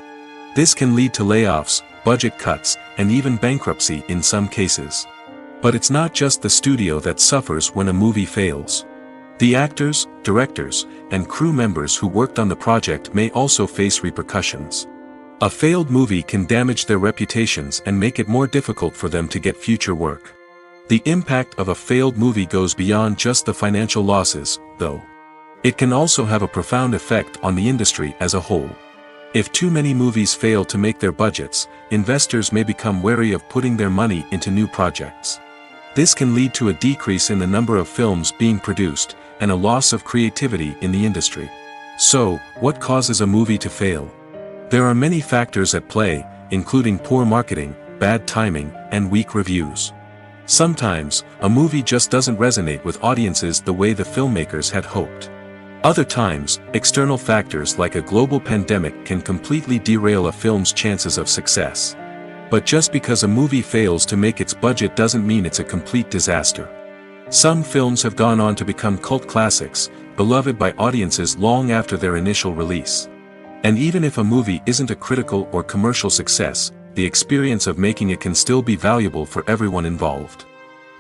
This can lead to layoffs, budget cuts, and even bankruptcy in some cases. But it's not just the studio that suffers when a movie fails. The actors, directors, and crew members who worked on the project may also face repercussions. A failed movie can damage their reputations and make it more difficult for them to get future work. The impact of a failed movie goes beyond just the financial losses, though. It can also have a profound effect on the industry as a whole. If too many movies fail to make their budgets, investors may become wary of putting their money into new projects. This can lead to a decrease in the number of films being produced, and a loss of creativity in the industry. So, what causes a movie to fail? There are many factors at play, including poor marketing, bad timing, and weak reviews. Sometimes, a movie just doesn't resonate with audiences the way the filmmakers had hoped. Other times, external factors like a global pandemic can completely derail a film's chances of success. But just because a movie fails to make its budget doesn't mean it's a complete disaster. Some films have gone on to become cult classics, beloved by audiences long after their initial release. And even if a movie isn't a critical or commercial success, the experience of making it can still be valuable for everyone involved.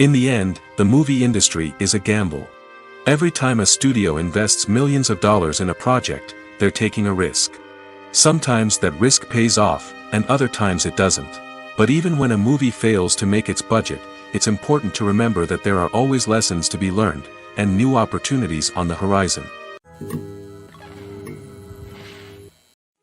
In the end, the movie industry is a gamble. Every time a studio invests millions of dollars in a project, they're taking a risk. Sometimes that risk pays off, and other times it doesn't. But even when a movie fails to make its budget, it's important to remember that there are always lessons to be learned, and new opportunities on the horizon.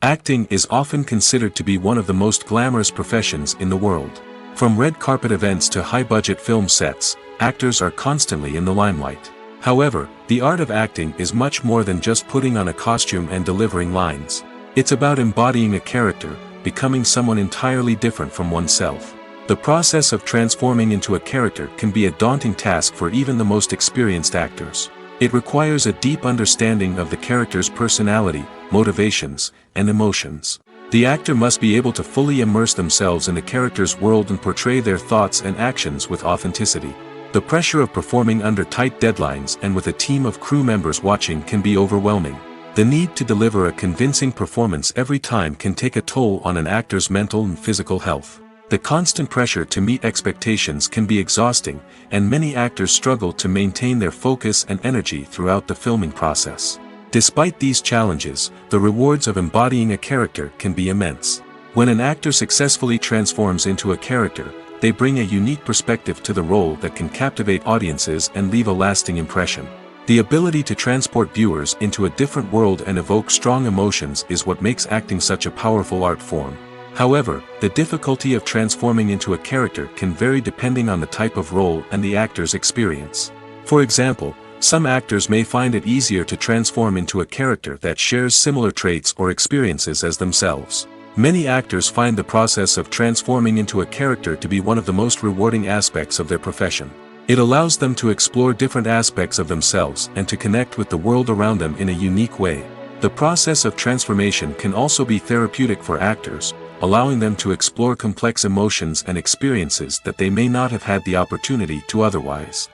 Acting is often considered to be one of the most glamorous professions in the world. From red carpet events to high-budget film sets, actors are constantly in the limelight. However, the art of acting is much more than just putting on a costume and delivering lines. It's about embodying a character, becoming someone entirely different from oneself. The process of transforming into a character can be a daunting task for even the most experienced actors. It requires a deep understanding of the character's personality, motivations, and emotions. The actor must be able to fully immerse themselves in the character's world and portray their thoughts and actions with authenticity. The pressure of performing under tight deadlines and with a team of crew members watching can be overwhelming. The need to deliver a convincing performance every time can take a toll on an actor's mental and physical health. The constant pressure to meet expectations can be exhausting, and many actors struggle to maintain their focus and energy throughout the filming process. Despite these challenges, the rewards of embodying a character can be immense. When an actor successfully transforms into a character, they bring a unique perspective to the role that can captivate audiences and leave a lasting impression. The ability to transport viewers into a different world and evoke strong emotions is what makes acting such a powerful art form. However, the difficulty of transforming into a character can vary depending on the type of role and the actor's experience. For example, some actors may find it easier to transform into a character that shares similar traits or experiences as themselves. Many actors find the process of transforming into a character to be one of the most rewarding aspects of their profession. It allows them to explore different aspects of themselves and to connect with the world around them in a unique way. The process of transformation can also be therapeutic for actors, allowing them to explore complex emotions and experiences that they may not have had the opportunity to otherwise.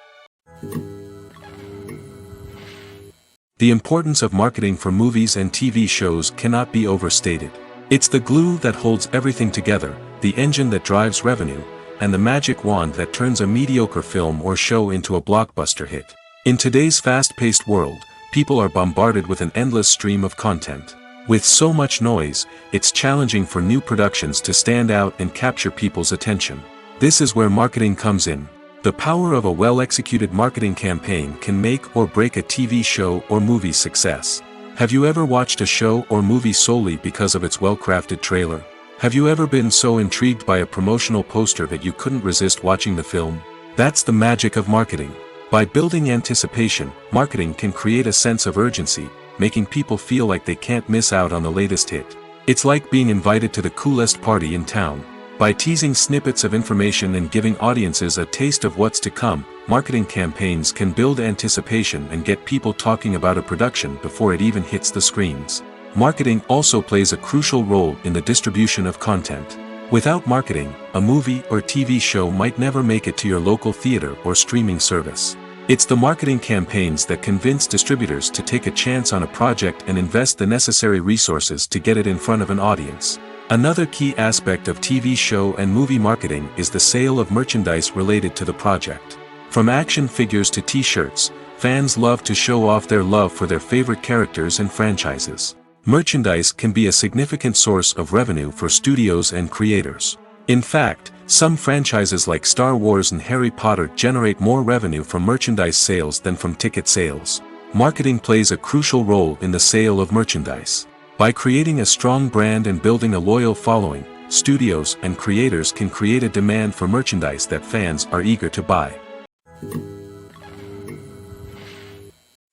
The importance of marketing for movies and TV shows cannot be overstated. It's the glue that holds everything together, the engine that drives revenue, and the magic wand that turns a mediocre film or show into a blockbuster hit. In today's fast-paced world, people are bombarded with an endless stream of content. With so much noise, it's challenging for new productions to stand out and capture people's attention. This is where marketing comes in. The power of a well-executed marketing campaign can make or break a TV show or movie's success. Have you ever watched a show or movie solely because of its well-crafted trailer? Have you ever been so intrigued by a promotional poster that you couldn't resist watching the film? That's the magic of marketing. By building anticipation, marketing can create a sense of urgency, making people feel like they can't miss out on the latest hit. It's like being invited to the coolest party in town. By teasing snippets of information and giving audiences a taste of what's to come, marketing campaigns can build anticipation and get people talking about a production before it even hits the screens. Marketing also plays a crucial role in the distribution of content. Without marketing, a movie or TV show might never make it to your local theater or streaming service. It's the marketing campaigns that convince distributors to take a chance on a project and invest the necessary resources to get it in front of an audience. Another key aspect of TV show and movie marketing is the sale of merchandise related to the project. From action figures to t-shirts, fans love to show off their love for their favorite characters and franchises. Merchandise can be a significant source of revenue for studios and creators. In fact, some franchises like Star Wars and Harry Potter generate more revenue from merchandise sales than from ticket sales. Marketing plays a crucial role in the sale of merchandise. By creating a strong brand and building a loyal following, studios and creators can create a demand for merchandise that fans are eager to buy.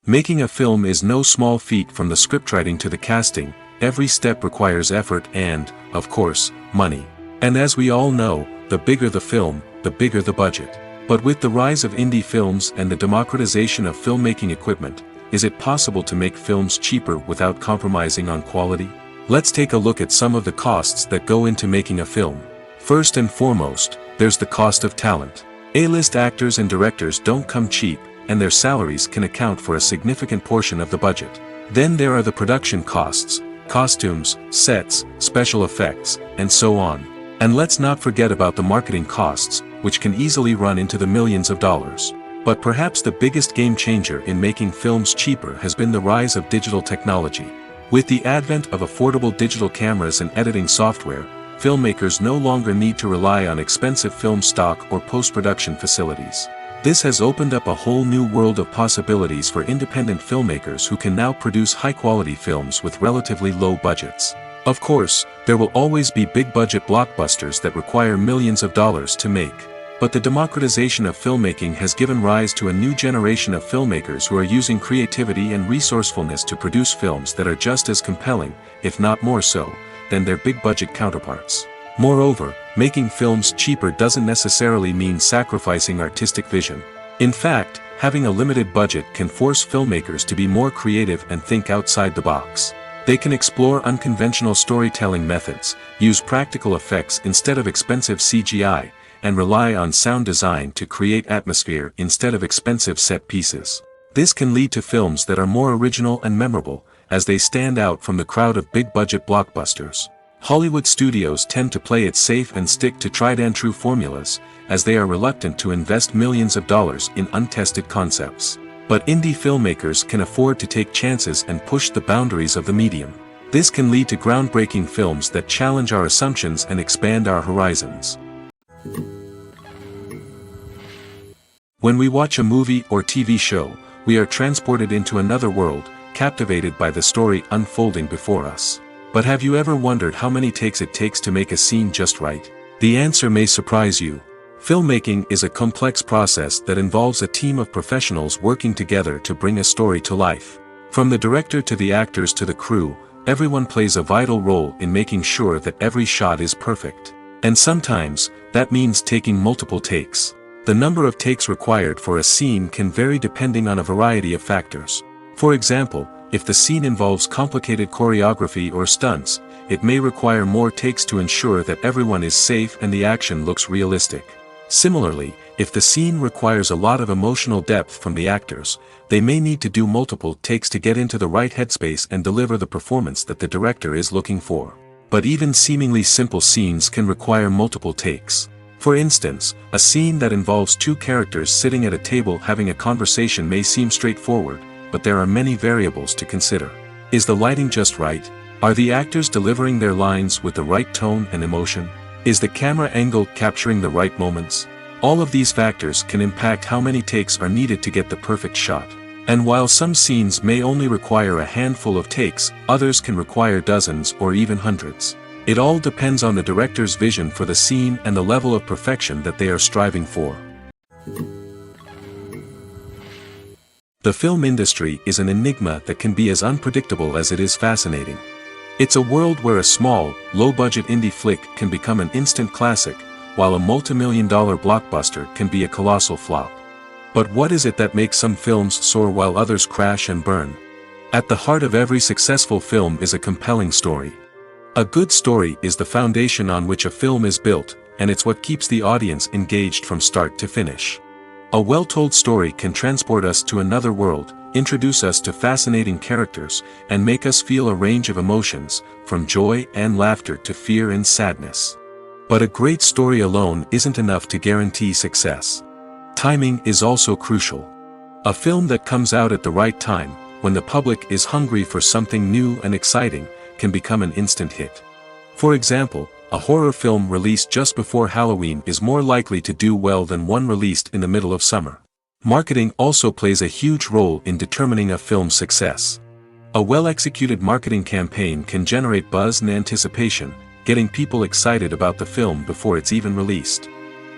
Making a film is no small feat. From the scriptwriting to the casting, every step requires effort and, of course, money. And as we all know, the bigger the film, the bigger the budget. But with the rise of indie films and the democratization of filmmaking equipment, is it possible to make films cheaper without compromising on quality? Let's take a look at some of the costs that go into making a film. First and foremost, there's the cost of talent. A-list actors and directors don't come cheap, and their salaries can account for a significant portion of the budget. Then there are the production costs, costumes, sets, special effects, and so on. And let's not forget about the marketing costs, which can easily run into the millions of dollars. But perhaps the biggest game changer in making films cheaper has been the rise of digital technology. With the advent of affordable digital cameras and editing software, filmmakers no longer need to rely on expensive film stock or post-production facilities. This has opened up a whole new world of possibilities for independent filmmakers who can now produce high-quality films with relatively low budgets. Of course, there will always be big-budget blockbusters that require millions of dollars to make. But the democratization of filmmaking has given rise to a new generation of filmmakers who are using creativity and resourcefulness to produce films that are just as compelling, if not more so, than their big-budget counterparts. Moreover, making films cheaper doesn't necessarily mean sacrificing artistic vision. In fact, having a limited budget can force filmmakers to be more creative and think outside the box. They can explore unconventional storytelling methods, use practical effects instead of expensive CGI, and rely on sound design to create atmosphere instead of expensive set pieces. This can lead to films that are more original and memorable, as they stand out from the crowd of big-budget blockbusters. Hollywood studios tend to play it safe and stick to tried-and-true formulas, as they are reluctant to invest millions of dollars in untested concepts. But indie filmmakers can afford to take chances and push the boundaries of the medium. This can lead to groundbreaking films that challenge our assumptions and expand our horizons. When we watch a movie or TV show, we are transported into another world, captivated by the story unfolding before us. But have you ever wondered how many takes it takes to make a scene just right? The answer may surprise you. Filmmaking is a complex process that involves a team of professionals working together to bring a story to life. From the director to the actors to the crew, everyone plays a vital role in making sure that every shot is perfect. And sometimes, that means taking multiple takes. The number of takes required for a scene can vary depending on a variety of factors. For example, if the scene involves complicated choreography or stunts, it may require more takes to ensure that everyone is safe and the action looks realistic. Similarly, if the scene requires a lot of emotional depth from the actors, they may need to do multiple takes to get into the right headspace and deliver the performance that the director is looking for. But even seemingly simple scenes can require multiple takes. For instance, a scene that involves two characters sitting at a table having a conversation may seem straightforward, but there are many variables to consider. Is the lighting just right? Are the actors delivering their lines with the right tone and emotion? Is the camera angle capturing the right moments? All of these factors can impact how many takes are needed to get the perfect shot. And while some scenes may only require a handful of takes, others can require dozens or even hundreds. It all depends on the director's vision for the scene and the level of perfection that they are striving for. The film industry is an enigma that can be as unpredictable as it is fascinating. It's a world where a small, low-budget indie flick can become an instant classic, while a multi-million-dollar blockbuster can be a colossal flop. But what is it that makes some films soar while others crash and burn? At the heart of every successful film is a compelling story. A good story is the foundation on which a film is built, and it's what keeps the audience engaged from start to finish. A well-told story can transport us to another world, introduce us to fascinating characters, and make us feel a range of emotions, from joy and laughter to fear and sadness. But a great story alone isn't enough to guarantee success. Timing is also crucial. A film that comes out at the right time, when the public is hungry for something new and exciting, can become an instant hit. For example, a horror film released just before Halloween is more likely to do well than one released in the middle of summer. Marketing also plays a huge role in determining a film's success. A well-executed marketing campaign can generate buzz and anticipation, getting people excited about the film before it's even released.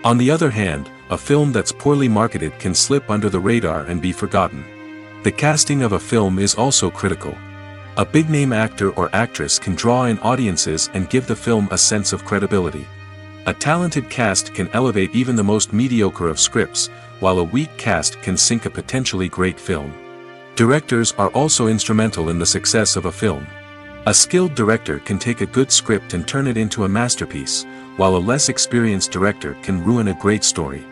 On the other hand, a film that's poorly marketed can slip under the radar and be forgotten. The casting of a film is also critical. A big-name actor or actress can draw in audiences and give the film a sense of credibility. A talented cast can elevate even the most mediocre of scripts, while a weak cast can sink a potentially great film. Directors are also instrumental in the success of a film. A skilled director can take a good script and turn it into a masterpiece, while a less experienced director can ruin a great story.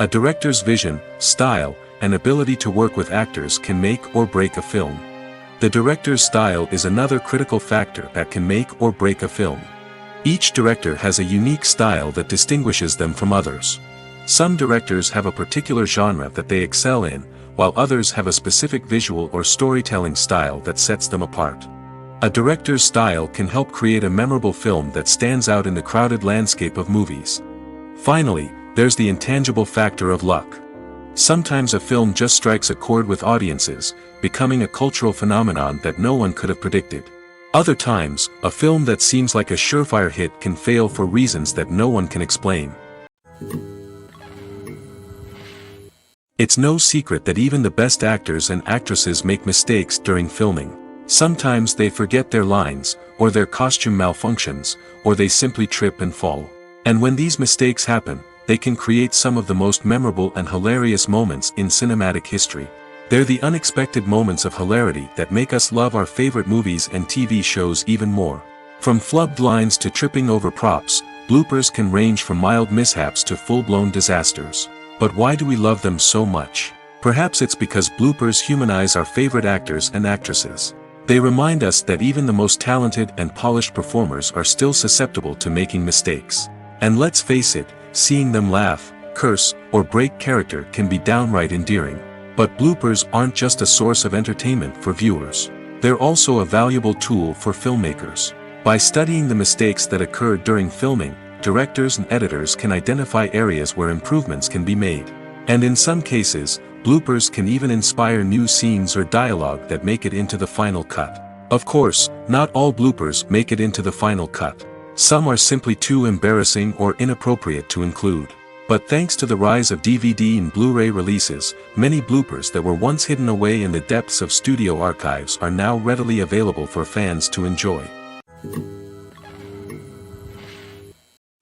A director's vision, style, and ability to work with actors can make or break a film. The director's style is another critical factor that can make or break a film. Each director has a unique style that distinguishes them from others. Some directors have a particular genre that they excel in, while others have a specific visual or storytelling style that sets them apart. A director's style can help create a memorable film that stands out in the crowded landscape of movies. Finally, there's the intangible factor of luck. Sometimes a film just strikes a chord with audiences, becoming a cultural phenomenon that no one could have predicted. Other times, a film that seems like a surefire hit can fail for reasons that no one can explain. It's no secret that even the best actors and actresses make mistakes during filming. Sometimes they forget their lines, or their costume malfunctions, or they simply trip and fall. And when these mistakes happen, they can create some of the most memorable and hilarious moments in cinematic history. They're the unexpected moments of hilarity that make us love our favorite movies and TV shows even more. From flubbed lines to tripping over props, bloopers can range from mild mishaps to full-blown disasters. But why do we love them so much? Perhaps it's because bloopers humanize our favorite actors and actresses. They remind us that even the most talented and polished performers are still susceptible to making mistakes. And let's face it, seeing them laugh, curse, or break character can be downright endearing. But bloopers aren't just a source of entertainment for viewers. They're also a valuable tool for filmmakers. By studying the mistakes that occurred during filming, directors and editors can identify areas where improvements can be made. And in some cases, bloopers can even inspire new scenes or dialogue that make it into the final cut. Of course, not all bloopers make it into the final cut. Some are simply too embarrassing or inappropriate to include. But thanks to the rise of DVD and Blu-ray releases, many bloopers that were once hidden away in the depths of studio archives are now readily available for fans to enjoy.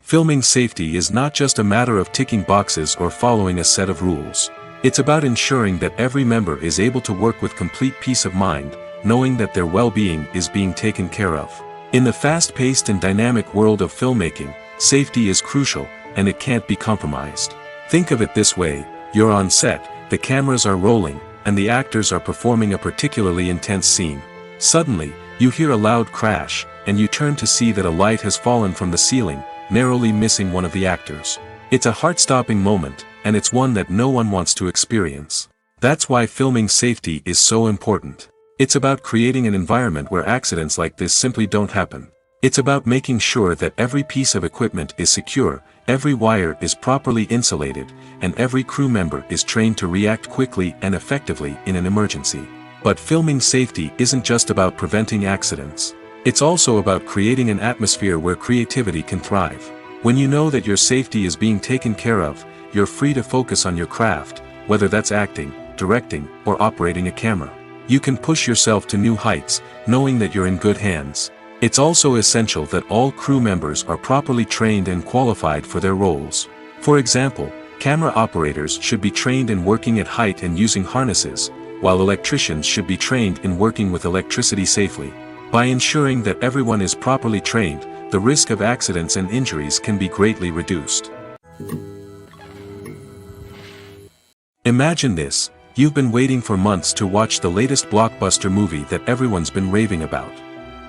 Filming safety is not just a matter of ticking boxes or following a set of rules. It's about ensuring that every member is able to work with complete peace of mind, knowing that their well-being is being taken care of. In the fast-paced and dynamic world of filmmaking, safety is crucial, and it can't be compromised. Think of it this way: you're on set, the cameras are rolling, and the actors are performing a particularly intense scene. Suddenly, you hear a loud crash, and you turn to see that a light has fallen from the ceiling, narrowly missing one of the actors. It's a heart-stopping moment, and it's one that no one wants to experience. That's why filming safety is so important. It's about creating an environment where accidents like this simply don't happen. It's about making sure that every piece of equipment is secure, every wire is properly insulated, and every crew member is trained to react quickly and effectively in an emergency. But filming safety isn't just about preventing accidents. It's also about creating an atmosphere where creativity can thrive. When you know that your safety is being taken care of, you're free to focus on your craft, whether that's acting, directing, or operating a camera. You can push yourself to new heights, knowing that you're in good hands. It's also essential that all crew members are properly trained and qualified for their roles. For example, camera operators should be trained in working at height and using harnesses, while electricians should be trained in working with electricity safely. By ensuring that everyone is properly trained, the risk of accidents and injuries can be greatly reduced. Imagine this: you've been waiting for months to watch the latest blockbuster movie that everyone's been raving about.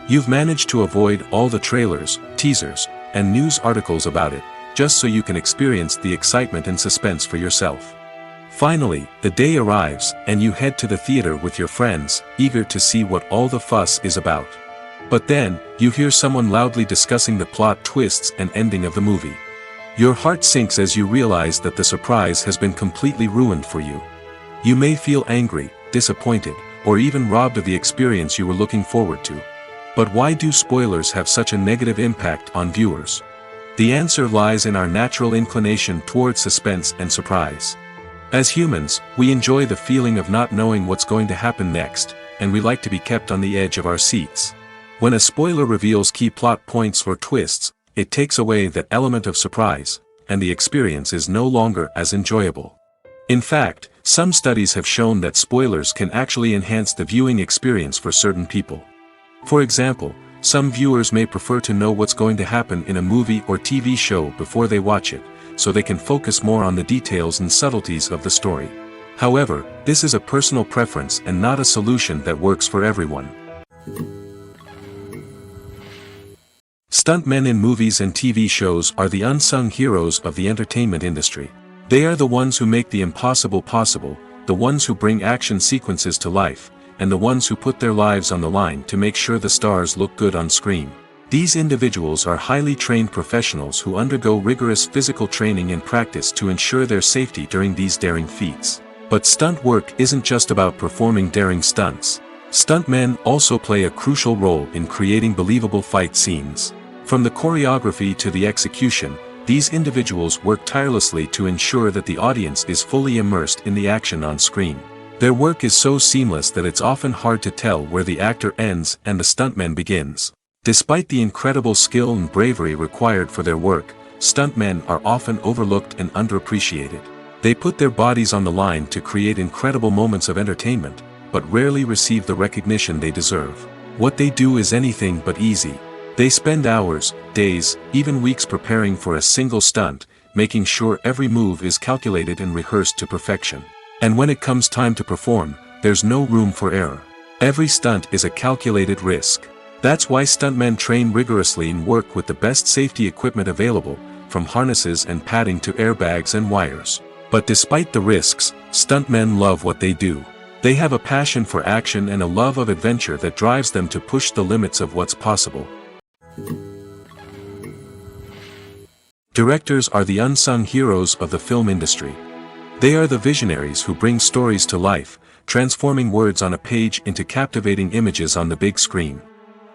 You've managed to avoid all the trailers, teasers, and news articles about it, just so you can experience the excitement and suspense for yourself. Finally, the day arrives, and you head to the theater with your friends, eager to see what all the fuss is about. But then, you hear someone loudly discussing the plot twists and ending of the movie. Your heart sinks as you realize that the surprise has been completely ruined for you. You may feel angry, disappointed, or even robbed of the experience you were looking forward to. But why do spoilers have such a negative impact on viewers? The answer lies in our natural inclination towards suspense and surprise. As humans, we enjoy the feeling of not knowing what's going to happen next, and we like to be kept on the edge of our seats. When a spoiler reveals key plot points or twists, it takes away that element of surprise, and the experience is no longer as enjoyable. In fact, some studies have shown that spoilers can actually enhance the viewing experience for certain people. For example, some viewers may prefer to know what's going to happen in a movie or TV show before they watch it, so they can focus more on the details and subtleties of the story. However, this is a personal preference and not a solution that works for everyone. Stuntmen in movies and TV shows are the unsung heroes of the entertainment industry. They are the ones who make the impossible possible, the ones who bring action sequences to life, and the ones who put their lives on the line to make sure the stars look good on screen. These individuals are highly trained professionals who undergo rigorous physical training and practice to ensure their safety during these daring feats. But stunt work isn't just about performing daring stunts. Stuntmen also play a crucial role in creating believable fight scenes. From the choreography to the execution, these individuals work tirelessly to ensure that the audience is fully immersed in the action on screen. Their work is so seamless that it's often hard to tell where the actor ends and the stuntman begins. Despite the incredible skill and bravery required for their work, stuntmen are often overlooked and underappreciated. They put their bodies on the line to create incredible moments of entertainment, but rarely receive the recognition they deserve. What they do is anything but easy. They spend hours, days, even weeks preparing for a single stunt, making sure every move is calculated and rehearsed to perfection. And when it comes time to perform, there's no room for error. Every stunt is a calculated risk. That's why stuntmen train rigorously and work with the best safety equipment available, from harnesses and padding to airbags and wires. But despite the risks, stuntmen love what they do. They have a passion for action and a love of adventure that drives them to push the limits of what's possible. Directors are the unsung heroes of the film industry. They are the visionaries who bring stories to life, transforming words on a page into captivating images on the big screen.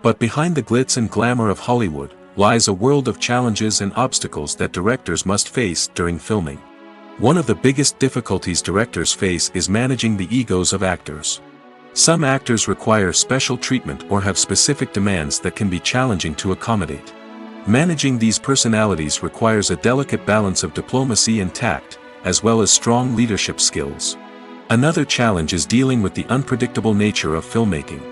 But behind the glitz and glamour of Hollywood, lies a world of challenges and obstacles that directors must face during filming. One of the biggest difficulties directors face is managing the egos of actors. Some actors require special treatment or have specific demands that can be challenging to accommodate. Managing these personalities requires a delicate balance of diplomacy and tact, as well as strong leadership skills. Another challenge is dealing with the unpredictable nature of filmmaking.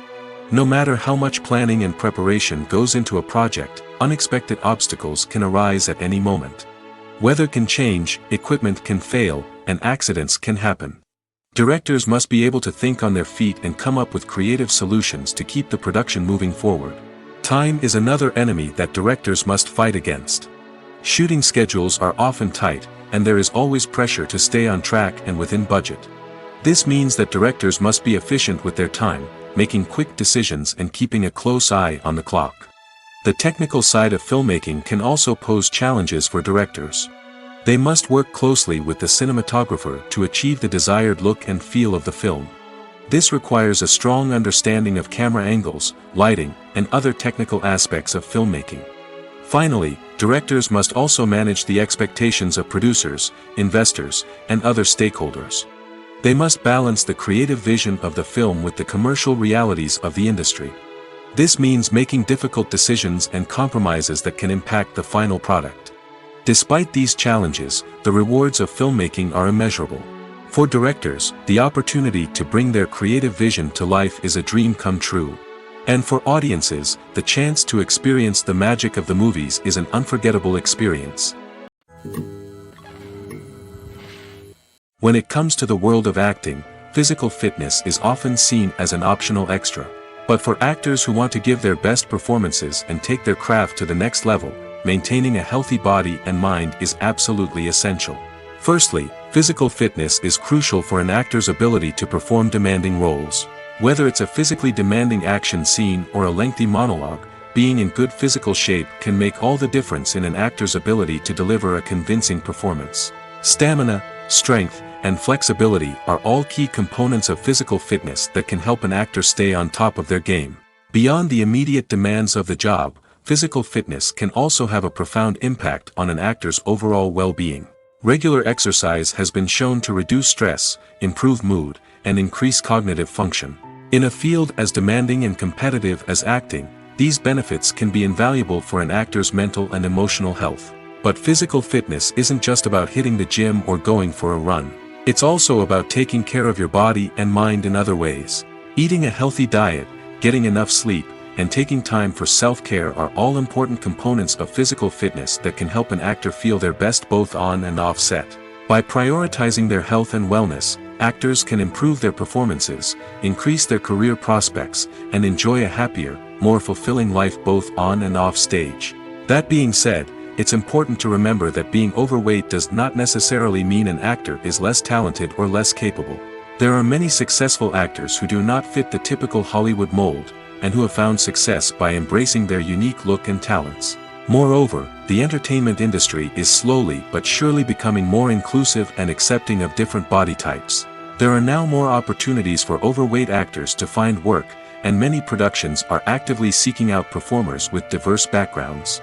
No matter how much planning and preparation goes into a project, unexpected obstacles can arise at any moment. Weather can change, equipment can fail, and accidents can happen. Directors must be able to think on their feet and come up with creative solutions to keep the production moving forward. Time is another enemy that directors must fight against. Shooting schedules are often tight, and there is always pressure to stay on track and within budget. This means that directors must be efficient with their time, making quick decisions and keeping a close eye on the clock. The technical side of filmmaking can also pose challenges for directors. They must work closely with the cinematographer to achieve the desired look and feel of the film. This requires a strong understanding of camera angles, lighting, and other technical aspects of filmmaking. Finally, directors must also manage the expectations of producers, investors, and other stakeholders. They must balance the creative vision of the film with the commercial realities of the industry. This means making difficult decisions and compromises that can impact the final product. Despite these challenges, the rewards of filmmaking are immeasurable. For directors, the opportunity to bring their creative vision to life is a dream come true. And for audiences, the chance to experience the magic of the movies is an unforgettable experience. When it comes to the world of acting, physical fitness is often seen as an optional extra. But for actors who want to give their best performances and take their craft to the next level, maintaining a healthy body and mind is absolutely essential. Firstly, physical fitness is crucial for an actor's ability to perform demanding roles. Whether it's a physically demanding action scene or a lengthy monologue, being in good physical shape can make all the difference in an actor's ability to deliver a convincing performance. Stamina, strength, and flexibility are all key components of physical fitness that can help an actor stay on top of their game. Beyond the immediate demands of the job, physical fitness can also have a profound impact on an actor's overall well-being. Regular exercise has been shown to reduce stress, improve mood, and increase cognitive function. In a field as demanding and competitive as acting, these benefits can be invaluable for an actor's mental and emotional health. But physical fitness isn't just about hitting the gym or going for a run. It's also about taking care of your body and mind in other ways. Eating a healthy diet, getting enough sleep, and taking time for self-care are all important components of physical fitness that can help an actor feel their best both on and off set. By prioritizing their health and wellness, actors can improve their performances, increase their career prospects, and enjoy a happier, more fulfilling life both on and off stage. That being said, it's important to remember that being overweight does not necessarily mean an actor is less talented or less capable. There are many successful actors who do not fit the typical Hollywood mold, and who have found success by embracing their unique look and talents. Moreover, the entertainment industry is slowly but surely becoming more inclusive and accepting of different body types. There are now more opportunities for overweight actors to find work, and many productions are actively seeking out performers with diverse backgrounds.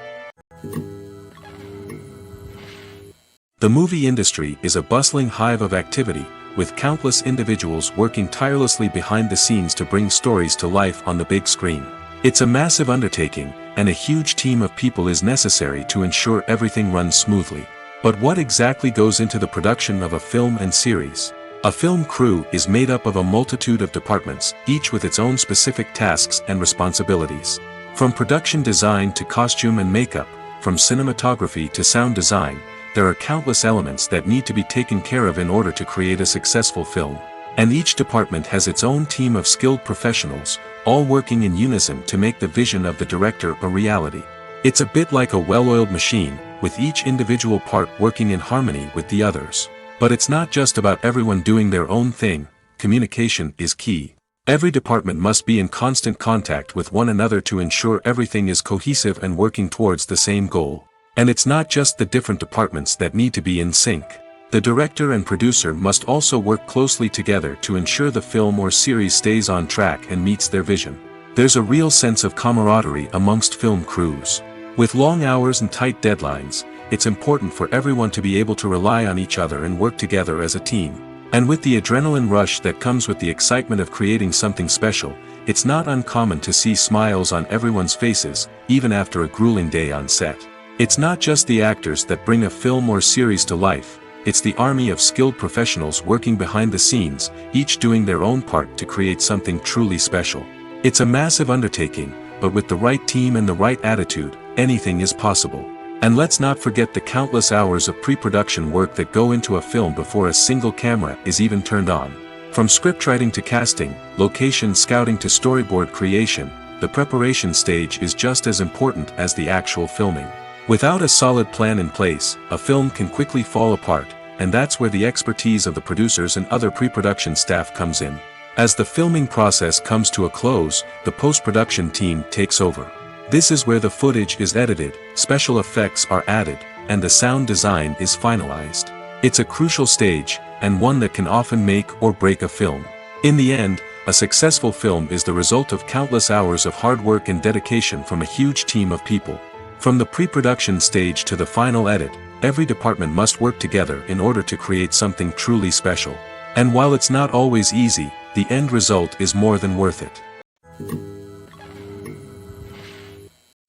The movie industry is a bustling hive of activity, with countless individuals working tirelessly behind the scenes to bring stories to life on the big screen. It's a massive undertaking, and a huge team of people is necessary to ensure everything runs smoothly. But what exactly goes into the production of a film and series? A film crew is made up of a multitude of departments, each with its own specific tasks and responsibilities. From production design to costume and makeup, from cinematography to sound design, there are countless elements that need to be taken care of in order to create a successful film. And each department has its own team of skilled professionals, all working in unison to make the vision of the director a reality. It's a bit like a well-oiled machine, with each individual part working in harmony with the others. But it's not just about everyone doing their own thing. Communication is key. Every department must be in constant contact with one another to ensure everything is cohesive and working towards the same goal. And it's not just the different departments that need to be in sync. The director and producer must also work closely together to ensure the film or series stays on track and meets their vision. There's a real sense of camaraderie amongst film crews. With long hours and tight deadlines, it's important for everyone to be able to rely on each other and work together as a team. And with the adrenaline rush that comes with the excitement of creating something special, it's not uncommon to see smiles on everyone's faces, even after a grueling day on set. It's not just the actors that bring a film or series to life, it's the army of skilled professionals working behind the scenes, each doing their own part to create something truly special. It's a massive undertaking, but with the right team and the right attitude, anything is possible. And let's not forget the countless hours of pre-production work that go into a film before a single camera is even turned on. From scriptwriting to casting, location scouting to storyboard creation, the preparation stage is just as important as the actual filming. Without a solid plan in place, a film can quickly fall apart, and that's where the expertise of the producers and other pre-production staff comes in. As the filming process comes to a close, the post-production team takes over. This is where the footage is edited, special effects are added, and the sound design is finalized. It's a crucial stage, and one that can often make or break a film. In the end, a successful film is the result of countless hours of hard work and dedication from a huge team of people. From the pre-production stage to the final edit, every department must work together in order to create something truly special. And while it's not always easy, the end result is more than worth it.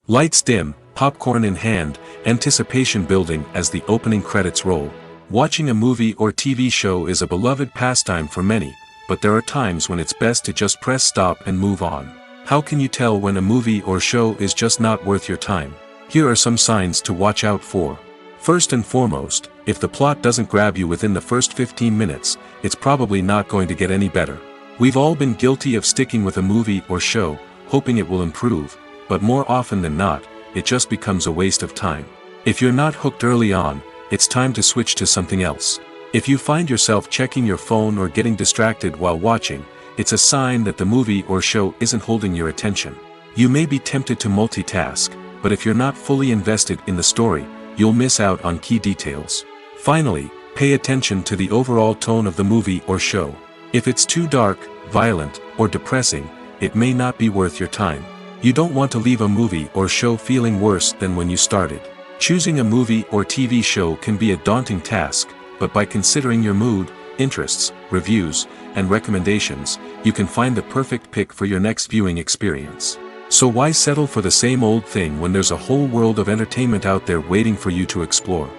Lights dim, popcorn in hand, anticipation building as the opening credits roll. Watching a movie or TV show is a beloved pastime for many, but there are times when it's best to just press stop and move on. How can you tell when a movie or show is just not worth your time? Here are some signs to watch out for. First and foremost, if the plot doesn't grab you within the first 15 minutes, it's probably not going to get any better. We've all been guilty of sticking with a movie or show, hoping it will improve, but more often than not, it just becomes a waste of time. If you're not hooked early on, it's time to switch to something else. If you find yourself checking your phone or getting distracted while watching, it's a sign that the movie or show isn't holding your attention. You may be tempted to multitask, but if you're not fully invested in the story, you'll miss out on key details. Finally, pay attention to the overall tone of the movie or show. If it's too dark, violent, or depressing, it may not be worth your time. You don't want to leave a movie or show feeling worse than when you started. Choosing a movie or TV show can be a daunting task, but by considering your mood, interests, reviews, and recommendations, you can find the perfect pick for your next viewing experience. So why settle for the same old thing when there's a whole world of entertainment out there waiting for you to explore?